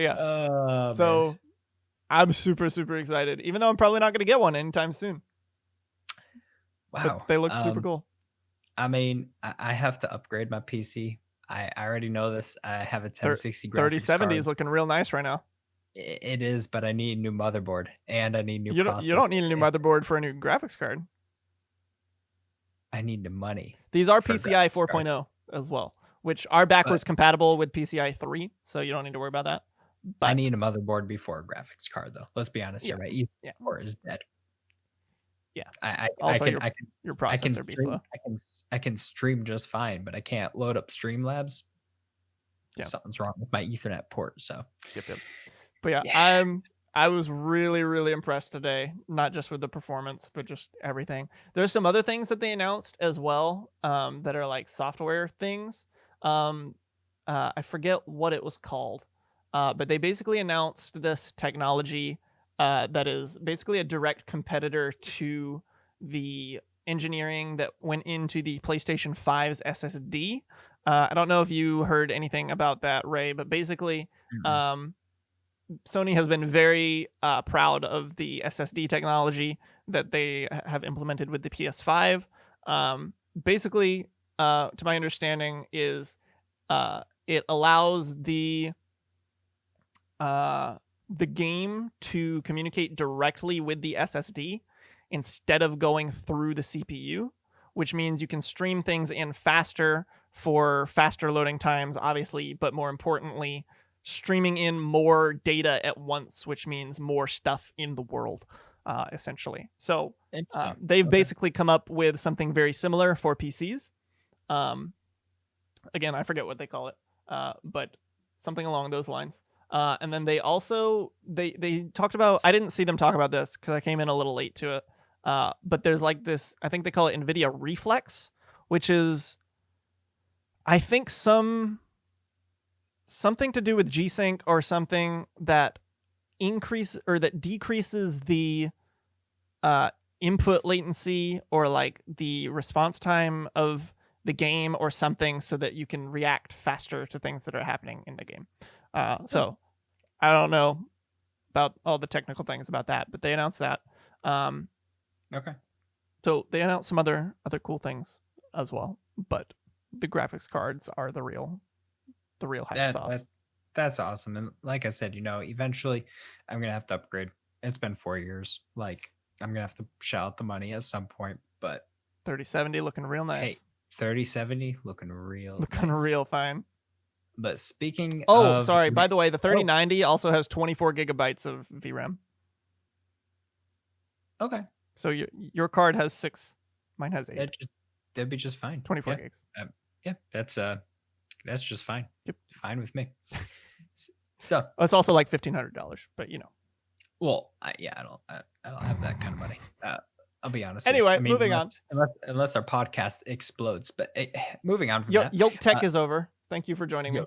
yeah, so man. I'm super, super excited, even though I'm probably not going to get one anytime soon. Wow, but they look super cool. I mean, I have to upgrade my PC. I already know this. I have a 1060 graphics 3070 card. is looking real nice right now. It is, but I need a new motherboard and I need new processor. You don't need a new motherboard for a new graphics card. I need the money. These are PCI 4.0 as well, which are backwards compatible with PCI 3, so you don't need to worry about that. But I need a motherboard before a graphics card, though. Let's be honest here, right? E4 is dead. Yeah. Your processor be slow. I can stream just fine, but I can't load up Streamlabs. Yeah. Something's wrong with my Ethernet port. So. Yep. But yeah, I was really, really impressed today, not just with the performance, but just everything. There's some other things that they announced as well that are like software things. I forget what it was called, but they basically announced this technology that is basically a direct competitor to the engineering that went into the PlayStation 5's SSD. I don't know if you heard anything about that, Ray, but basically... Sony has been very proud of the SSD technology that they have implemented with the PS5. Basically, to my understanding, is it allows the game to communicate directly with the SSD instead of going through the CPU, which means you can stream things in faster for faster loading times, obviously, but more importantly, streaming in more data at once, which means more stuff in the world, essentially. So they've basically come up with something very similar for PCs. Again, I forget what they call it, but something along those lines. And then they also, they talked about, I didn't see them talk about this because I came in a little late to it, but there's like this, I think they call it Nvidia Reflex, which is, I think something to do with G-Sync or something that decreases the input latency or like the response time of the game or something so that you can react faster to things that are happening in the game. So I don't know about all the technical things about that, but they announced that. Okay. So they announced some other cool things as well, but the graphics cards are the real hype That sauce. that that's awesome. And like I said, eventually I'm gonna have to upgrade. It's been 4 years. Like I'm gonna have to shell out the money at some point. But 3070 looking real hey, nice. 3070 looking real Looking nice. real fine. But speaking Oh, of sorry. By the way, the oh, 3090 also has 24 gigabytes of VRAM. okay. So your card has 6. Mine has 8. That'd be just fine. 24 Yeah. gigs. Yeah, that's just fine. Yep. Fine with me. So It's also like $1,500, but well, I don't have that kind of money. I'll be honest. Anyway, I mean, moving on. unless our podcast explodes. But moving on from that, YokeTalk is over. Thank you for joining me.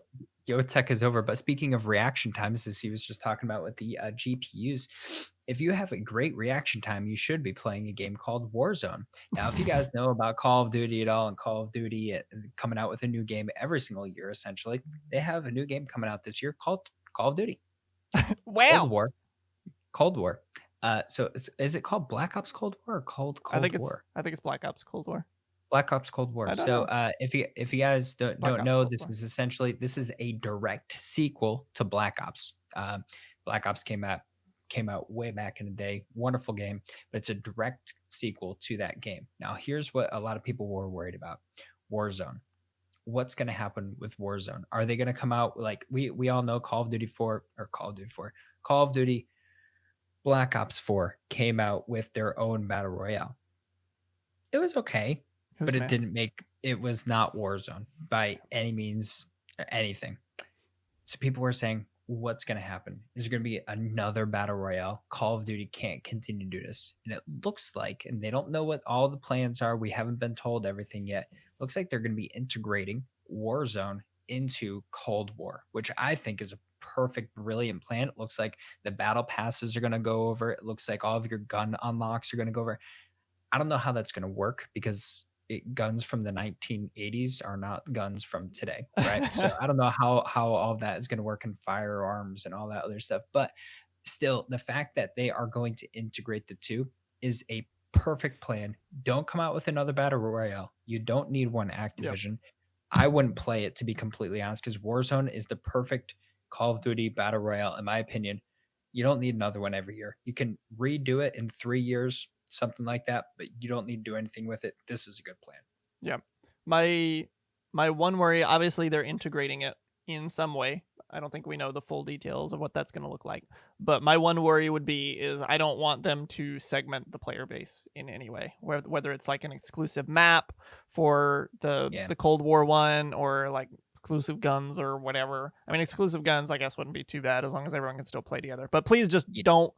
YokeTalk is over. But speaking of reaction times, as he was just talking about with the GPUs, if you have a great reaction time, you should be playing a game called Warzone. Now, if you guys know about Call of Duty at all, and Call of Duty coming out with a new game every single year, essentially, they have a new game coming out this year called Call of Duty. Wow. Cold War. So is it called Black Ops Cold War or Cold War? I think it's Black Ops Cold War. Black Ops Cold War. So if you guys don't know, this is a direct sequel to Black Ops. Black Ops came out way back in the day. Wonderful game, but it's a direct sequel to that game. Now, here's what a lot of people were worried about: Warzone. What's going to happen with Warzone? Are they going to come out like we all know Call of Duty Black Ops 4 came out with their own battle royale. It was okay, but it was not Warzone by any means or anything. So people were saying, what's going to happen? Is there going to be another battle royale? Call of Duty can't continue to do this. And it looks like, and they don't know what all the plans are. We haven't been told everything yet. Looks like they're going to be integrating Warzone into Cold War, which I think is a perfect, brilliant plan. It looks like the battle passes are going to go over. It looks like all of your gun unlocks are going to go over. I don't know how that's going to work because guns from the 1980s are not guns from today, right? So I don't know how all that is going to work in firearms and all that other stuff. But still, the fact that they are going to integrate the two is a perfect plan. Don't come out with another battle royale. You don't need one Activision. Yep. I wouldn't play it, to be completely honest, because Warzone is the perfect Call of Duty battle royale, in my opinion. You don't need another one every year. You can redo it in 3 years, something like that, but you don't need to do anything with it. This is a good plan. Yeah. My one worry, obviously they're integrating it in some way. I don't think we know the full details of what that's going to look like. But my one worry would be is I don't want them to segment the player base in any way, whether it's like an exclusive map for the Cold War one or like exclusive guns or whatever. I mean, exclusive guns, I guess, wouldn't be too bad as long as everyone can still play together. But please just don't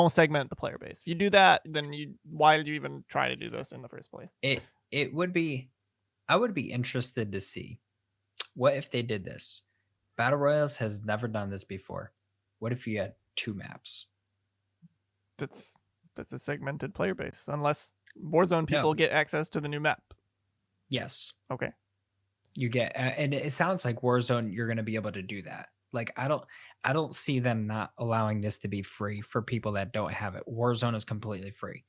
segment the player base. If you do that, then why did you even try to do this in the first place? It would be, I would be interested to see what if they did this. Battle Royales has never done this before. What if you had 2 maps? That's a segmented player base, unless Warzone people get access to the new map. Yes. Okay. You get, and it sounds like Warzone, you're going to be able to do that. Like I don't see them not allowing this to be free for people that don't have it. Warzone is completely free.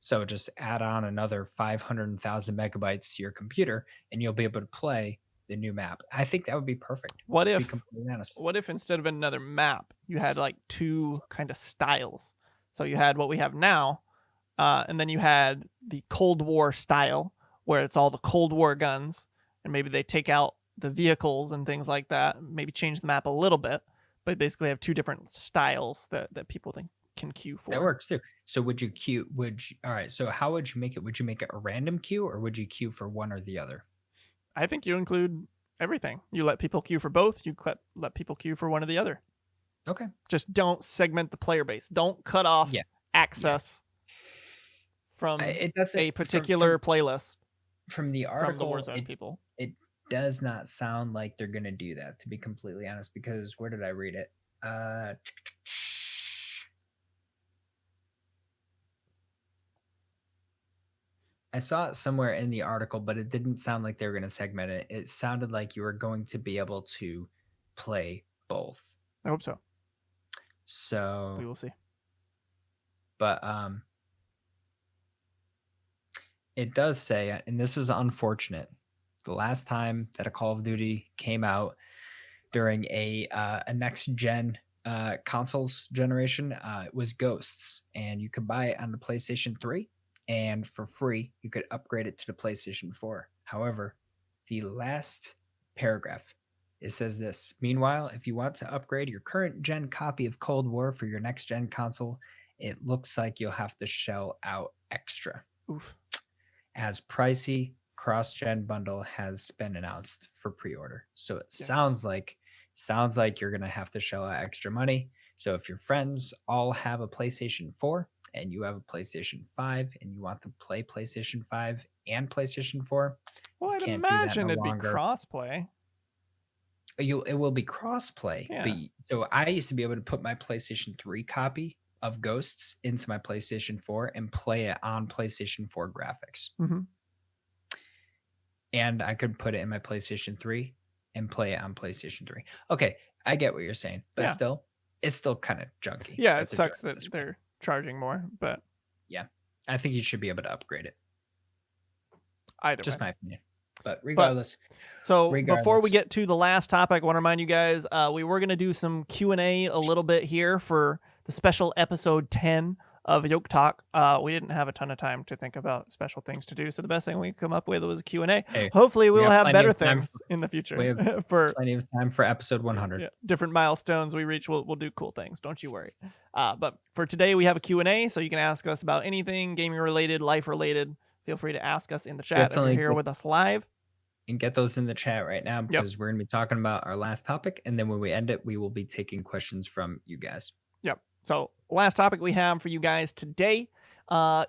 So just add on another 500,000 megabytes to your computer and you'll be able to play the new map. I think that would be perfect. What if instead of another map, you had like 2 kind of styles? So you had what we have now, and then you had the Cold War style, where it's all the Cold War guns, and maybe they take out the vehicles and things like that, maybe change the map a little bit, but basically have 2 different styles that people can queue for. That works too. So all right, so how would you make it? Would you make it a random queue or would you queue for one or the other? I think you include everything. You let people queue for both. You let people queue for one or the other. Okay. Just don't segment the player base. Don't cut off access from a particular playlist. From the article, from the Warzone people. It does not sound like they're going to do that, to be completely honest, because where did I read it? I saw it somewhere in the article, but it didn't sound like they were going to segment it. It sounded like you were going to be able to play both. I hope so. So we will see. But it does say, and this is unfortunate, the last time that a Call of Duty came out during a next gen consoles generation, it was Ghosts, and you could buy it on the PlayStation 3, and for free you could upgrade it to the PlayStation 4. However, the last paragraph, it says this: meanwhile, if you want to upgrade your current gen copy of Cold War for your next gen console, it looks like you'll have to shell out extra. Oof. As pricey cross-gen bundle has been announced for pre-order. So it Yes. sounds like you're gonna have to shell out extra money. So if your friends all have a PlayStation 4 and you have a PlayStation 5 and you want to play PlayStation 5 and PlayStation 4, Well, you I'd can't do that imagine no it'd be longer. crossplay. It will be cross-play. Yeah. But so I used to be able to put my PlayStation 3 copy of Ghosts into my PlayStation 4 and play it on PlayStation 4 graphics. Mm-hmm. And I could put it in my PlayStation 3 and play it on PlayStation 3. Okay, I get what you're saying, but Yeah. still, it's still kind of junky. Yeah, that it they're sucks doing that it this way. they're charging more, but Yeah, I think you should be able to upgrade it. either Just way. my opinion. But regardless, So before we regardless. get to the last topic, I want to remind you guys, we were going to do some Q&A a little bit here for the special episode 10 of YokeTalk. We didn't have a ton of time to think about special things to do, so the best thing we could come up with was a Q&A. Hey, Hopefully we will got have plenty better of time things in the future. we have for plenty of time for episode 100. yeah, different milestones we reach, we'll do cool things. Don't you worry. But for today, we have a Q&A, so you can ask us about anything gaming related, life related. Feel free to ask us in the chat Definitely if you're here with us live. And get those in the chat right now because we're going to be talking about our last topic. And then when we end it, we will be taking questions from you guys. Yep. So last topic we have for you guys today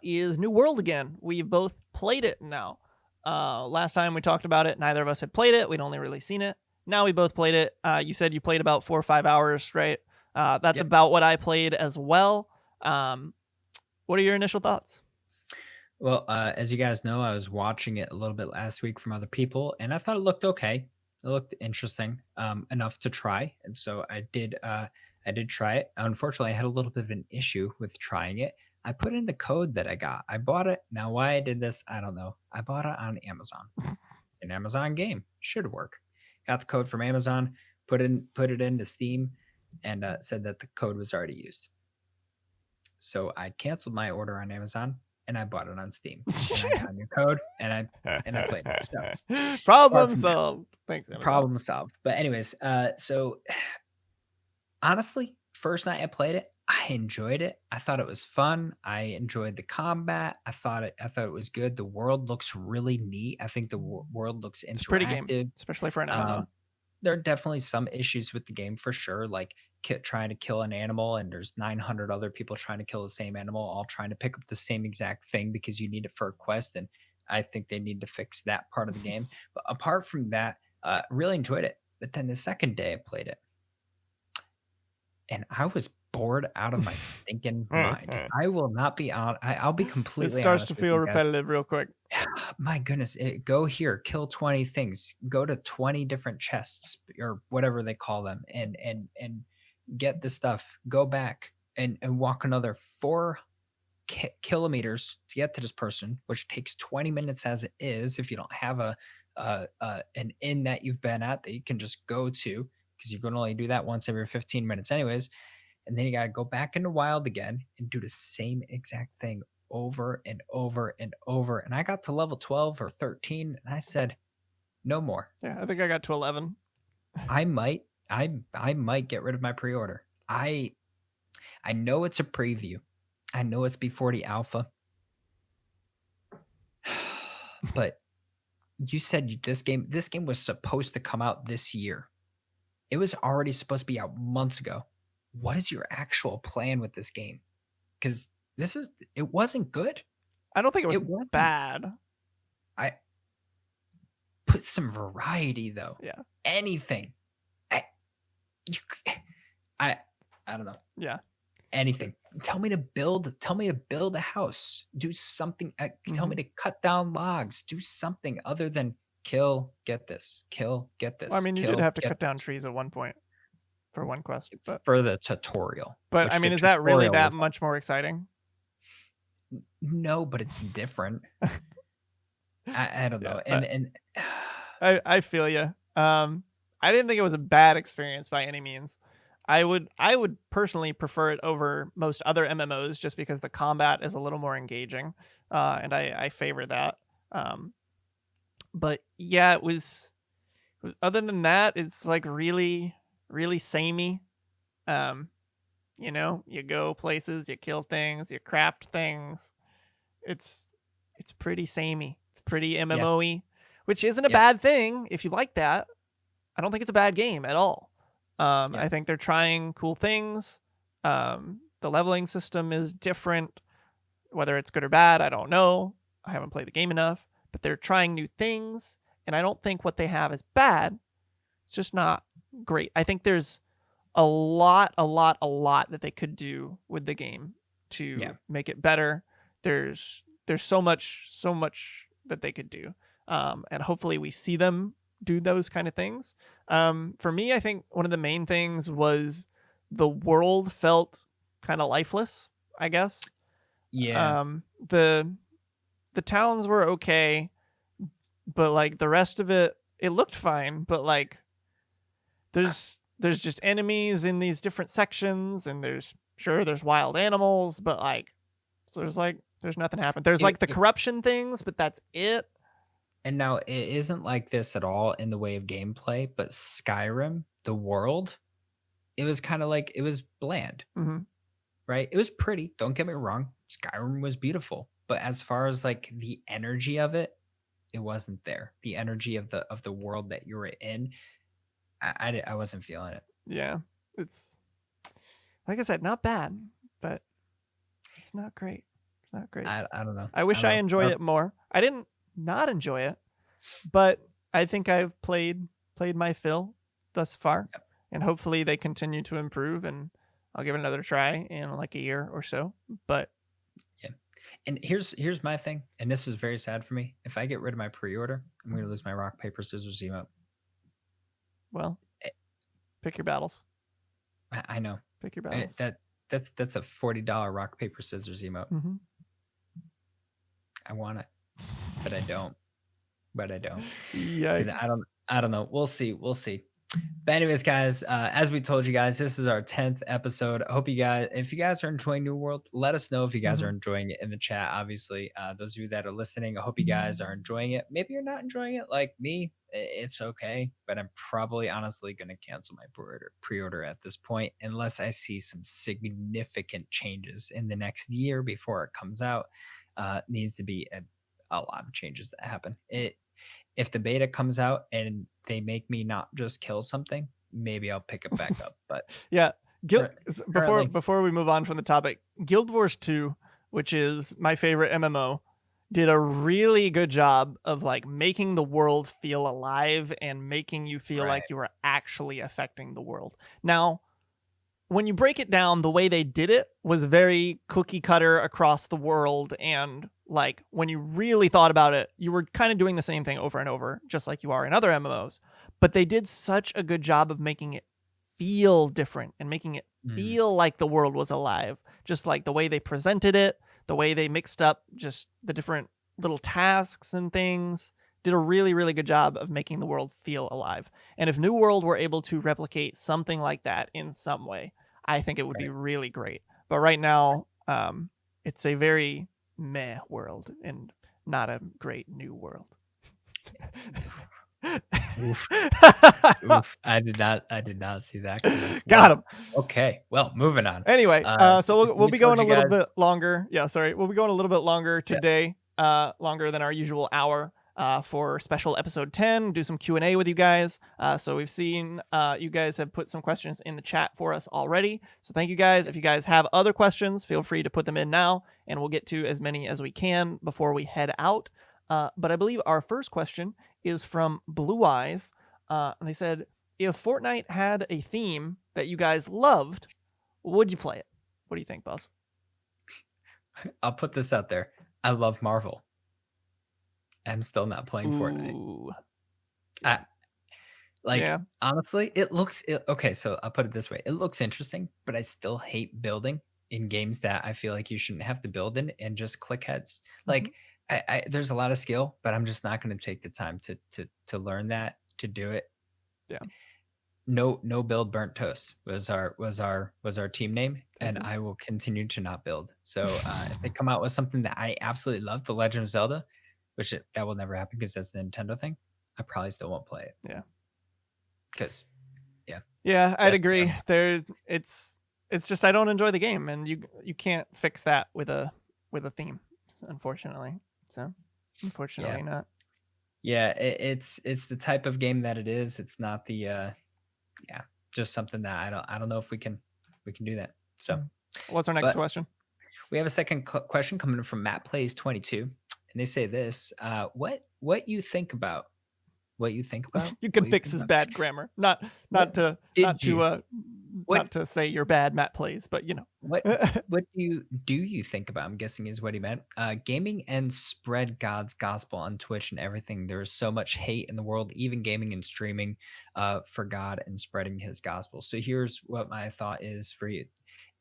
is New World again. We've both played it now. Last time we talked about it, neither of us had played it. We'd only really seen it. Now we both played it. You said you played about 4 or 5 hours, right? That's about what I played as well. What are your initial thoughts? Well, as you guys know, I was watching it a little bit last week from other people, and I thought it looked okay. It looked interesting enough to try, and so I did try it. Unfortunately, I had a little bit of an issue with trying it. I put in the code that I got. I bought it. Now, why I did this, I don't know. I bought it on Amazon. It's an Amazon game. Should work. Got the code from Amazon. Put it into Steam, and said that the code was already used. So I canceled my order on Amazon. And I bought it on Steam. And I got a new code, and I played it. So problem solved. Thanks, Amazon. Problem solved. But anyways, so honestly, first night I played it, I enjoyed it. I thought it was fun. I enjoyed the combat. I thought it was good. The world looks really neat. I think the world looks interactive. It's a pretty game, especially for an MMO. There are definitely some issues with the game for sure, like trying to kill an animal and there's 900 other people trying to kill the same animal, all trying to pick up the same exact thing because you need it for a quest. And I think they need to fix that part of the game. But apart from that, really enjoyed it. But then the second day I played it and I was bored out of my stinking mind. I will not be on. I'll be completely honest. It starts to feel repetitive real quick. My goodness, go here, kill 20 things, go to 20 different chests or whatever they call them and get the stuff, go back and walk another 4 kilometers to get to this person, which takes 20 minutes as it is if you don't have an inn that you've been at that you can just go to, because you can only do that once every 15 minutes anyways. And then you got to go back into wild again and do the same exact thing over and over and over. And I got to level 12 or 13 and I said, no more. Yeah, I think I got to 11. I might get rid of my pre-order. I know it's a preview. I know it's before the alpha. But you said this game was supposed to come out this year. It was already supposed to be out months ago. What is your actual plan with this game? Because it wasn't good. I don't think it was bad. I put some variety though. Yeah. Anything. I don't know. Yeah. Anything. Tell me to build a house. Do something. Tell me to cut down logs. Do something other than kill, get this. Kill, get this. Well, I mean, you did have to cut down trees at one point for one quest. But for the tutorial. But I mean, is that really that much more exciting? No, but it's different. I don't know. And I feel you. I didn't think it was a bad experience by any means. I would personally prefer it over most other MMOs just because the combat is a little more engaging, and I favor that. Um, but yeah, it was. Other than that, it's like really, really samey. Um, you go places, you kill things, you craft things. It's it's pretty samey. It's pretty Yeah. MMO-y, which isn't a Yep. bad thing if you like that. I don't think it's a bad game at all. I Yep. think they're trying cool things. The leveling system is different. Whether it's good or bad, I don't know. I haven't played the game enough, but they're trying new things, and I don't think what they have is bad. It's just not great. I think there's a lot that they could do with the game Yeah. to make it better. There's so much that they could do, and hopefully we see them do those kind of things. For me, I think one of the main things was the world felt kind of lifeless. I guess Yeah. the towns were okay, but like the rest of it, it looked fine. But like there's just enemies in these different sections, and there's wild animals, but like so there's nothing happened. There's It, like the it corruption things, but that's it. and now it isn't like this at all in the way of gameplay, but Skyrim, the world, it was kind of like it was bland, Hmm. right? It was pretty, don't get me wrong. Skyrim was beautiful, but as far as like the energy of it, it wasn't there. The energy of the world that you were in, I wasn't feeling it. Yeah, it's like I said, not bad, but it's not great. It's not great. I don't know. I I wish don't I know. enjoyed it more. I didn't not enjoy it, but I think I've played my fill thus far, Yep. and hopefully they continue to improve, and I'll give it another try in like a year or so. But Yeah. And here's my thing, and this is very sad for me. If I get rid of my pre-order, I'm gonna lose my rock paper scissors emote. well, Eh, pick your battles. I know. Pick your battles. That's a $40 rock paper scissors emote. Mm-hmm. I want it, but I don't. But I don't because Yikes. I don't know. We'll see. We'll see. But anyways, guys, as we told you guys, this is our 10th episode. I hope you guys, if you guys are enjoying New World, let us know if you guys Mm-hmm. are enjoying it in the chat. Obviously, those of you that are listening, I hope you guys are enjoying it. Maybe you're not enjoying it like me. It's okay, but I'm probably honestly going to cancel my pre-order at this point unless I see some significant changes in the next year before it comes out. Needs to be a lot of changes that happen. If the beta comes out and they make me not just kill something, maybe I'll pick it back up. But Yeah. Guild, cur- before currently, before we move on from the topic, Guild Wars 2, which is my favorite MMO, did a really good job of like making the world feel alive and making you feel right? like you were actually affecting the world. Now, when you break it down, the way they did it was very cookie cutter across the world. And like when you really thought about it, you were kind of doing the same thing over and over, just like you are in other MMOs. But they did such a good job of making it feel different and making it Mhm. feel like the world was alive. Just like the way they presented it, the way they mixed up just the different little tasks and things. Did a really, really good job of making the world feel alive. And if New World were able to replicate something like that in some way, I think it would be Right. really great. But right now, it's a very meh world and not a great new world. Oof. Oof. I did not see that coming. Got Wow. him. Okay. Well, moving on. Anyway, so So we'll we be told going a you little guys. bit longer. Yeah, sorry, we'll be going a little bit longer Yeah. today. Longer than our usual hour. For special episode 10, do some Q&A with you guys. So we've seen you guys have put some questions in the chat for us already. So thank you guys. If you guys have other questions, feel free to put them in now, and we'll get to as many as we can before we head out. But I believe our first question is from Blue Eyes. And they said, if Fortnite had a theme that you guys loved, would you play it? What do you think, Buzz? I'll put this out there. I love Marvel. I'm still not playing Fortnite. Ooh. I, like Yeah. honestly, okay. So I'll put it this way: it looks interesting, but I still hate building in games that I feel like you shouldn't have to build in and just click heads. Like there's a lot of skill, but I'm just not going to take the time to learn that, to do it. Yeah. No build burnt toast was our team name, I and see. I will continue to not build. So if they come out with something that I absolutely love, The Legend of Zelda, that will never happen because that's the Nintendo thing, I probably still won't play it Yeah. because yeah, Yeah, I'd that's agree. It's just I don't enjoy the game, and you can't fix that with a theme, unfortunately. So, yeah, unfortunately not. yeah. It's the type of game that it is. It's not the yeah, just something that I don't know if we can do that. So, Mm. What's our next but question? we have a second question coming from Matt Plays 22, and they say this: what you think about what you think about You can what you fix think his about bad grammar. Not what not to not did to you uh what not to say you're bad, Matt plays, but you know. what what do you think about? I'm guessing is what he meant. Gaming and spread God's gospel on Twitch and everything. There is so much hate in the world, even gaming and streaming, for God and spreading His gospel. So here's what my thought is for you.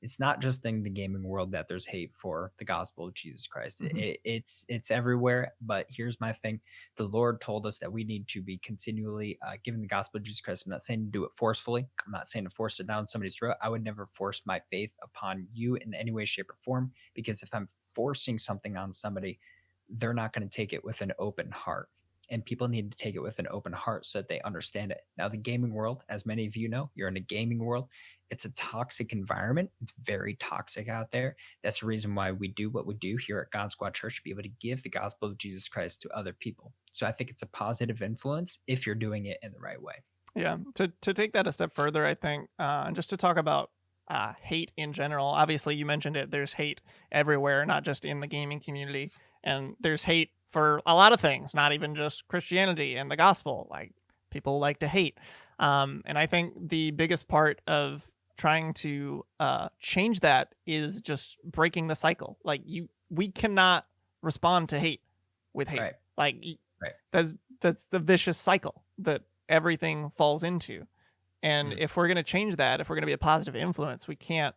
It's not just in the gaming world that there's hate for the gospel of Jesus Christ. Mhm. It's everywhere. But here's my thing: the Lord told us that we need to be continually giving the gospel of Jesus Christ. I'm not saying to do it forcefully. I'm not saying to force it down somebody's throat. I would never force my faith upon you in any way, shape, or form, because if I'm forcing something on somebody, they're not going to take it with an open heart. And people need to take it with an open heart so that they understand it. Now, the gaming world, as many of you know, you're in a gaming world. It's a toxic environment. It's very toxic out there. That's the reason why we do what we do here at God Squad Church, to be able to give the gospel of Jesus Christ to other people. So I think it's a positive influence if you're doing it in the right way. Yeah. To take that a step further, I think, and just to talk about hate in general. Obviously, you mentioned it. There's hate everywhere, not just in the gaming community, and there's hate for a lot of things, not even just Christianity and the gospel. Like people like to hate, and I think the biggest part of trying to change that is just breaking the cycle. Like we cannot respond to hate with hate. Right. Like Right. that's the vicious cycle that everything falls into. And Mm, if we're going to change that, if we're going to be a positive influence, we can't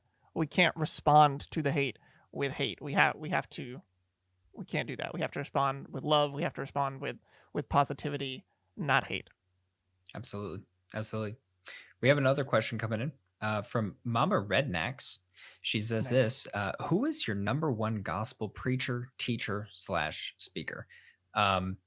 respond to the hate with hate. We can't do that. We have to respond with love. We have to respond with positivity, not hate. absolutely. Absolutely. We have another question coming in from Mama Rednax. She says Nice. this: who is your number one gospel preacher, teacher slash speaker? Um,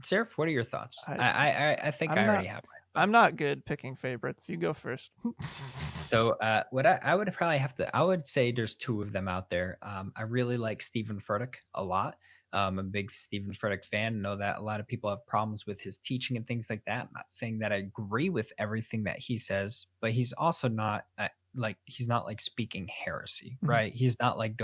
Seraph, what are your thoughts? I I think I'm I not already have mine. I'm not good picking favorites. You go first. So, what I would probably have to, I would say there's two of them out there. I really like Stephen Furtick a lot. I'm a big Stephen Furtick fan. Know that a lot of people have problems with his teaching and things like that. I'm not saying that I agree with everything that he says, but he's also not he's not like speaking heresy, Mhm. right? He's not like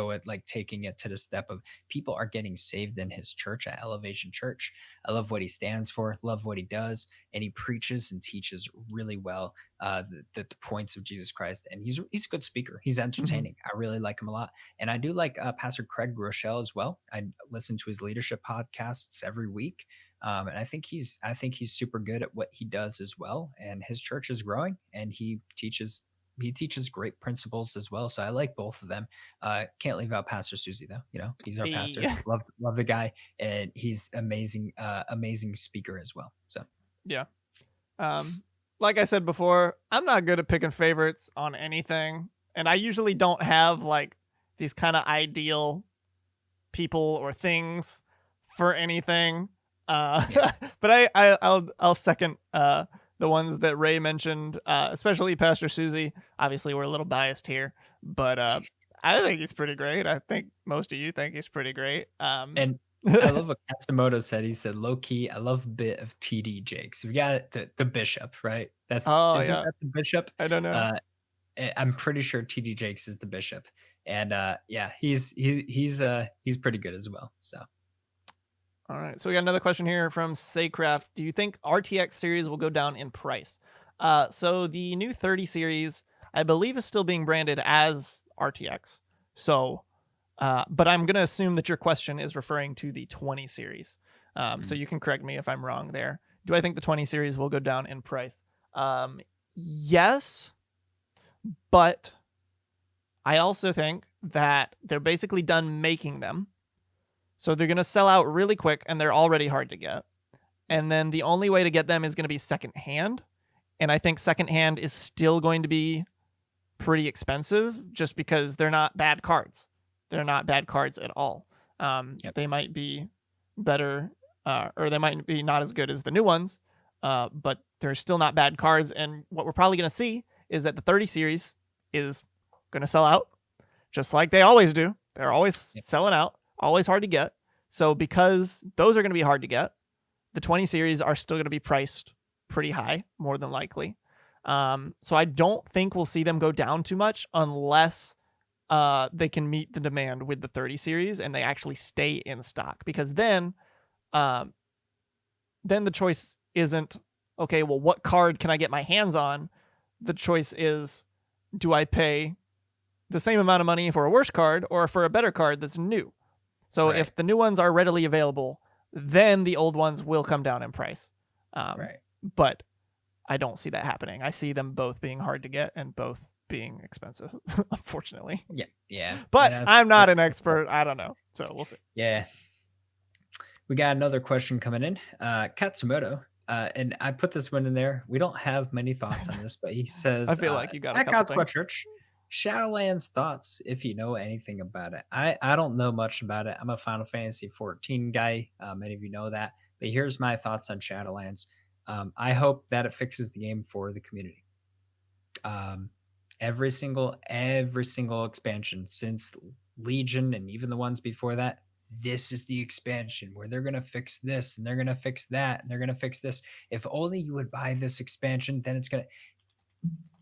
taking it to the step of people are getting saved in his church at Elevation Church. I love what he stands for, love what he does, and he preaches and teaches really well the points of Jesus Christ, and he's a good speaker. He's Mhm. entertaining. I really like him a lot, and I do like Pastor Craig Rochelle as well. I listen to his leadership podcasts every week, and I think he's super good at what he does as well. And his church is growing, and he teaches great principles as well. So I like both of them. Can't leave out Pastor Susie though. He's our pastor. Yeah. Love the guy, and he's amazing. Amazing speaker as well. So Yeah. Um, like I said before, I'm not good at picking favorites on anything, and I usually don't have like these kind of ideal people or things for anything. yeah, But I'll second the ones that Ray mentioned, especially Pastor Susie. Obviously, we're a little biased here, but I think he's pretty great. I think most of you think he's pretty great. and I love what Katsumoto said. He said, "Low key, I love a bit of TD Jakes." We got the bishop, right? That's Oh isn't yeah, that the bishop? I don't know. Uh, I'm pretty sure TD Jakes is the bishop, and yeah, he's pretty good as well. So All right. So we got another question here from Saycraft. Do you think RTX series will go down in price? So the new 30 series, I believe, is still being branded as RTX. So, but I'm going to assume that your question is referring to the 20 series. So mm, you can correct me if I'm wrong there. Do I think the 20 series will go down in price? Yes, but I also think that they're basically done making them. So they're going to sell out really quick, and they're already hard to get. And then the only way to get them is going to be secondhand. And I think secondhand is still going to be pretty expensive just because they're not bad cards. They're not bad cards at all. They might be better, or they might be not as good as the new ones, but they're still not bad cards. And what we're probably going to see is that the 30 series is going to sell out just like they always do. They're always selling out, always hard to get. So because those are going to be hard to get, the 20 series are still going to be priced pretty high, more than likely. So I don't think we'll see them go down too much unless they can meet the demand with the 30 series and they actually stay in stock. Because then the choice isn't, okay, well, what card can I get my hands on? The choice is, do I pay the same amount of money for a worse card or for a better card that's new? So if the new ones are readily available, then the old ones will come down in price. But I don't see that happening. I see them both being hard to get and both being expensive, unfortunately. Yeah. But I'm not an expert. I don't know. So we'll see. Yeah. We got another question coming in. Katsumoto. And I put this one in there. We don't have many thoughts on this, but he says, I feel like you got a at couple things. GodSquadChurch, Shadowlands thoughts, if you know anything about it. I don't know much about it. I'm a Final Fantasy 14 guy. Many of you know that. But here's my thoughts on Shadowlands. I hope that it fixes the game for the community. Every single expansion since Legion and even the ones before that, this is the expansion where they're going to fix this and they're going to fix that and they're going to fix this. If only you would buy this expansion, then it's going to.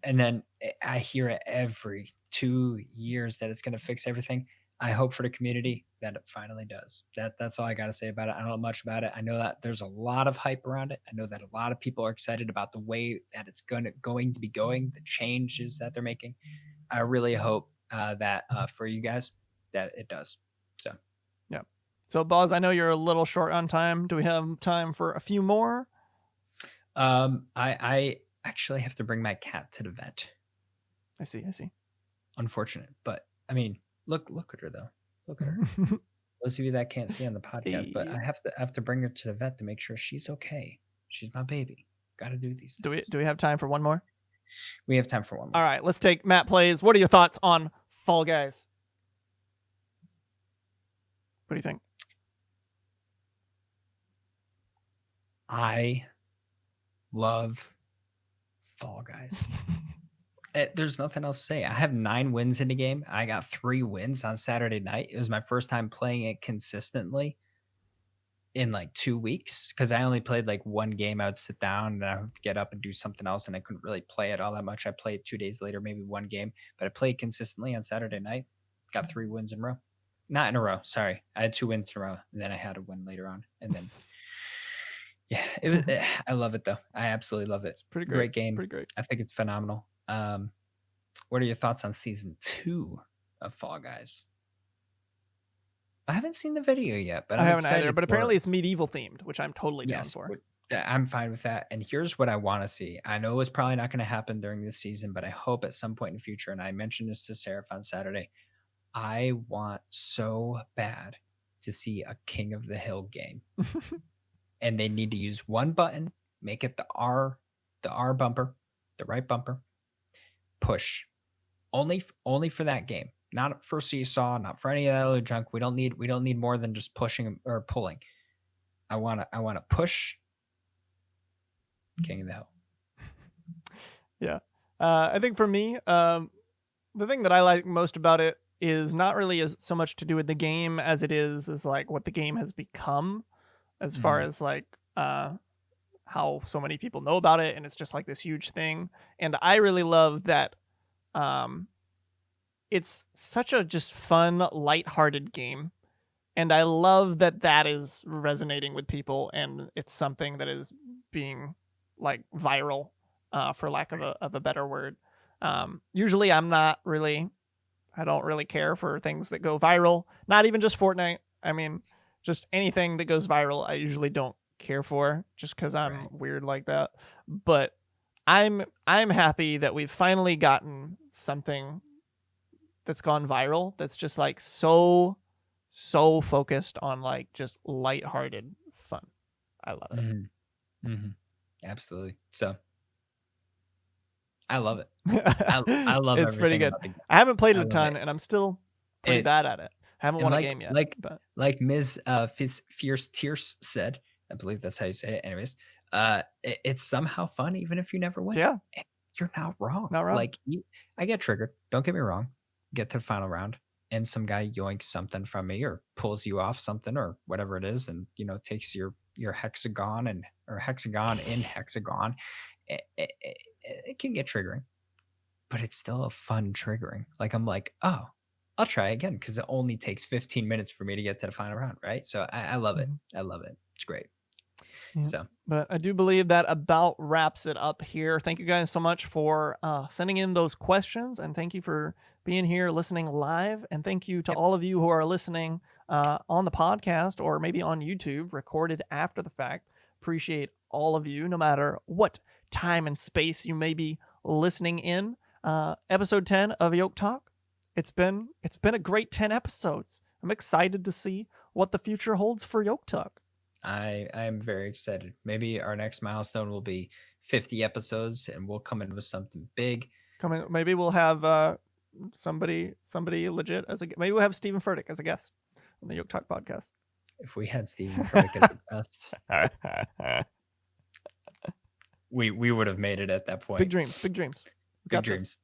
And then I hear it every 2 years that it's going to fix everything. I hope for the community that it finally does. That's all I got to say about it. I don't know much about it. I know that there's a lot of hype around it. I know that a lot of people are excited about the way that it's going to be going, the changes that they're making. I really hope that for you guys that it does. So, yeah. So, Boz, I know you're a little short on time. Do we have time for a few more? I actually have to bring my cat to the vet. I see. Unfortunate, but I mean, look at her though. Look at her. Those of you that can't see on the podcast, but I have to bring her to the vet to make sure she's okay. She's my baby. Got to do these things. Do we have time for one more? We have time for one more. All right, let's take Matt Plays. What are your thoughts on Fall Guys? What do you think? I love Fall Guys. There's nothing else to say. I have 9 wins in the game. I got 3 wins on Saturday night. It was my first time playing it consistently in like 2 weeks because I only played like one game. I would sit down and I would get up and do something else, and I couldn't really play it all that much. I played 2 days later, maybe one game, but I played consistently on Saturday night. Got 3 wins in a row. Not in a row. Sorry. I had 2 wins in a row, and then I had a win later on. And then, yeah, it was. I love it though. I absolutely love it. It's pretty great game. Pretty great. I think it's phenomenal. What are your thoughts on season 2 of Fall Guys? I haven't seen the video yet, but I haven't either. But apparently it's medieval themed, which I'm totally down for. I'm fine with that. And here's what I want to see. I know it's probably not going to happen during this season, but I hope at some point in the future, and I mentioned this to Seraph on Saturday, I want so bad to see a King of the Hill game. And they need to use one button, make it the R bumper, the right bumper, push. Only for that game. Not for Seesaw, not for any other junk. We don't need more than just pushing or pulling. I wanna push King of the Hill. Yeah. I think for me, the thing that I like most about it is not really as so much to do with the game as it is like what the game has become, as far as like how so many people know about it, and it's just like this huge thing. And I really love that it's such a just fun, lighthearted game. And I love that that is resonating with people, and it's something that is being like viral, for lack of a better word. Usually I don't really care for things that go viral. Not even just Fortnite. I mean, just anything that goes viral, I usually don't care for, just because I'm weird like that. But I'm happy that we've finally gotten something that's gone viral that's just like so so focused on like just lighthearted fun. I love it. Mm-hmm. Absolutely. So I love it. I love It's pretty everything good. about the game. I haven't played it I a love it. ton, and I'm still pretty It bad at it. Haven't and won a game yet, but like Ms. Fierce Tierce said, I believe that's how you say it. Anyways, it's somehow fun even if you never win. yeah, And you're not wrong. not wrong. Like I get triggered. Don't get me wrong. Get to the final round, and some guy yoinks something from me or pulls you off something or whatever it is, and takes your hexagon and or hexagon in hexagon. It can get triggering, but it's still a fun triggering. Like I'm like, oh, I'll try again because it only takes 15 minutes for me to get to the final round, right? So I love it. Mhm. I love it. It's great. Yeah. So But I do believe that about wraps it up here. Thank you guys so much for sending in those questions, and thank you for being here listening live. And thank you to yep. all of you who are listening on the podcast or maybe on YouTube, recorded after the fact. Appreciate all of you, no matter what time and space you may be listening in. Episode 10 of Yoke Talk. It's been a great 10 episodes. I'm excited to see what the future holds for Yoke Talk. I am very excited. Maybe our next milestone will be 50 episodes, and we'll come in with something big. Maybe we'll have somebody legit as maybe we'll have Stephen Furtick as a guest on the Yoke Talk podcast. If we had Stephen Furtick as a guest, we would have made it at that point. Big dreams. Big dreams.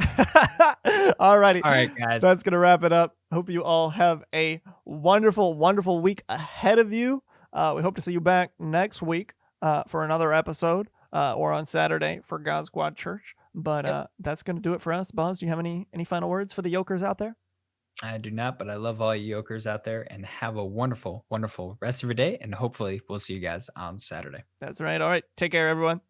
Alrighty. All right, guys. That's gonna wrap it up. Hope you all have a wonderful, wonderful week ahead of you. We hope to see you back next week for another episode or on Saturday for GodSquadChurch. But that's gonna do it for us. Boz, do you have any final words for the yokers out there? I do not, but I love all you yokers out there, and have a wonderful, wonderful rest of your day. And hopefully we'll see you guys on Saturday. That's right. All right. Take care, everyone.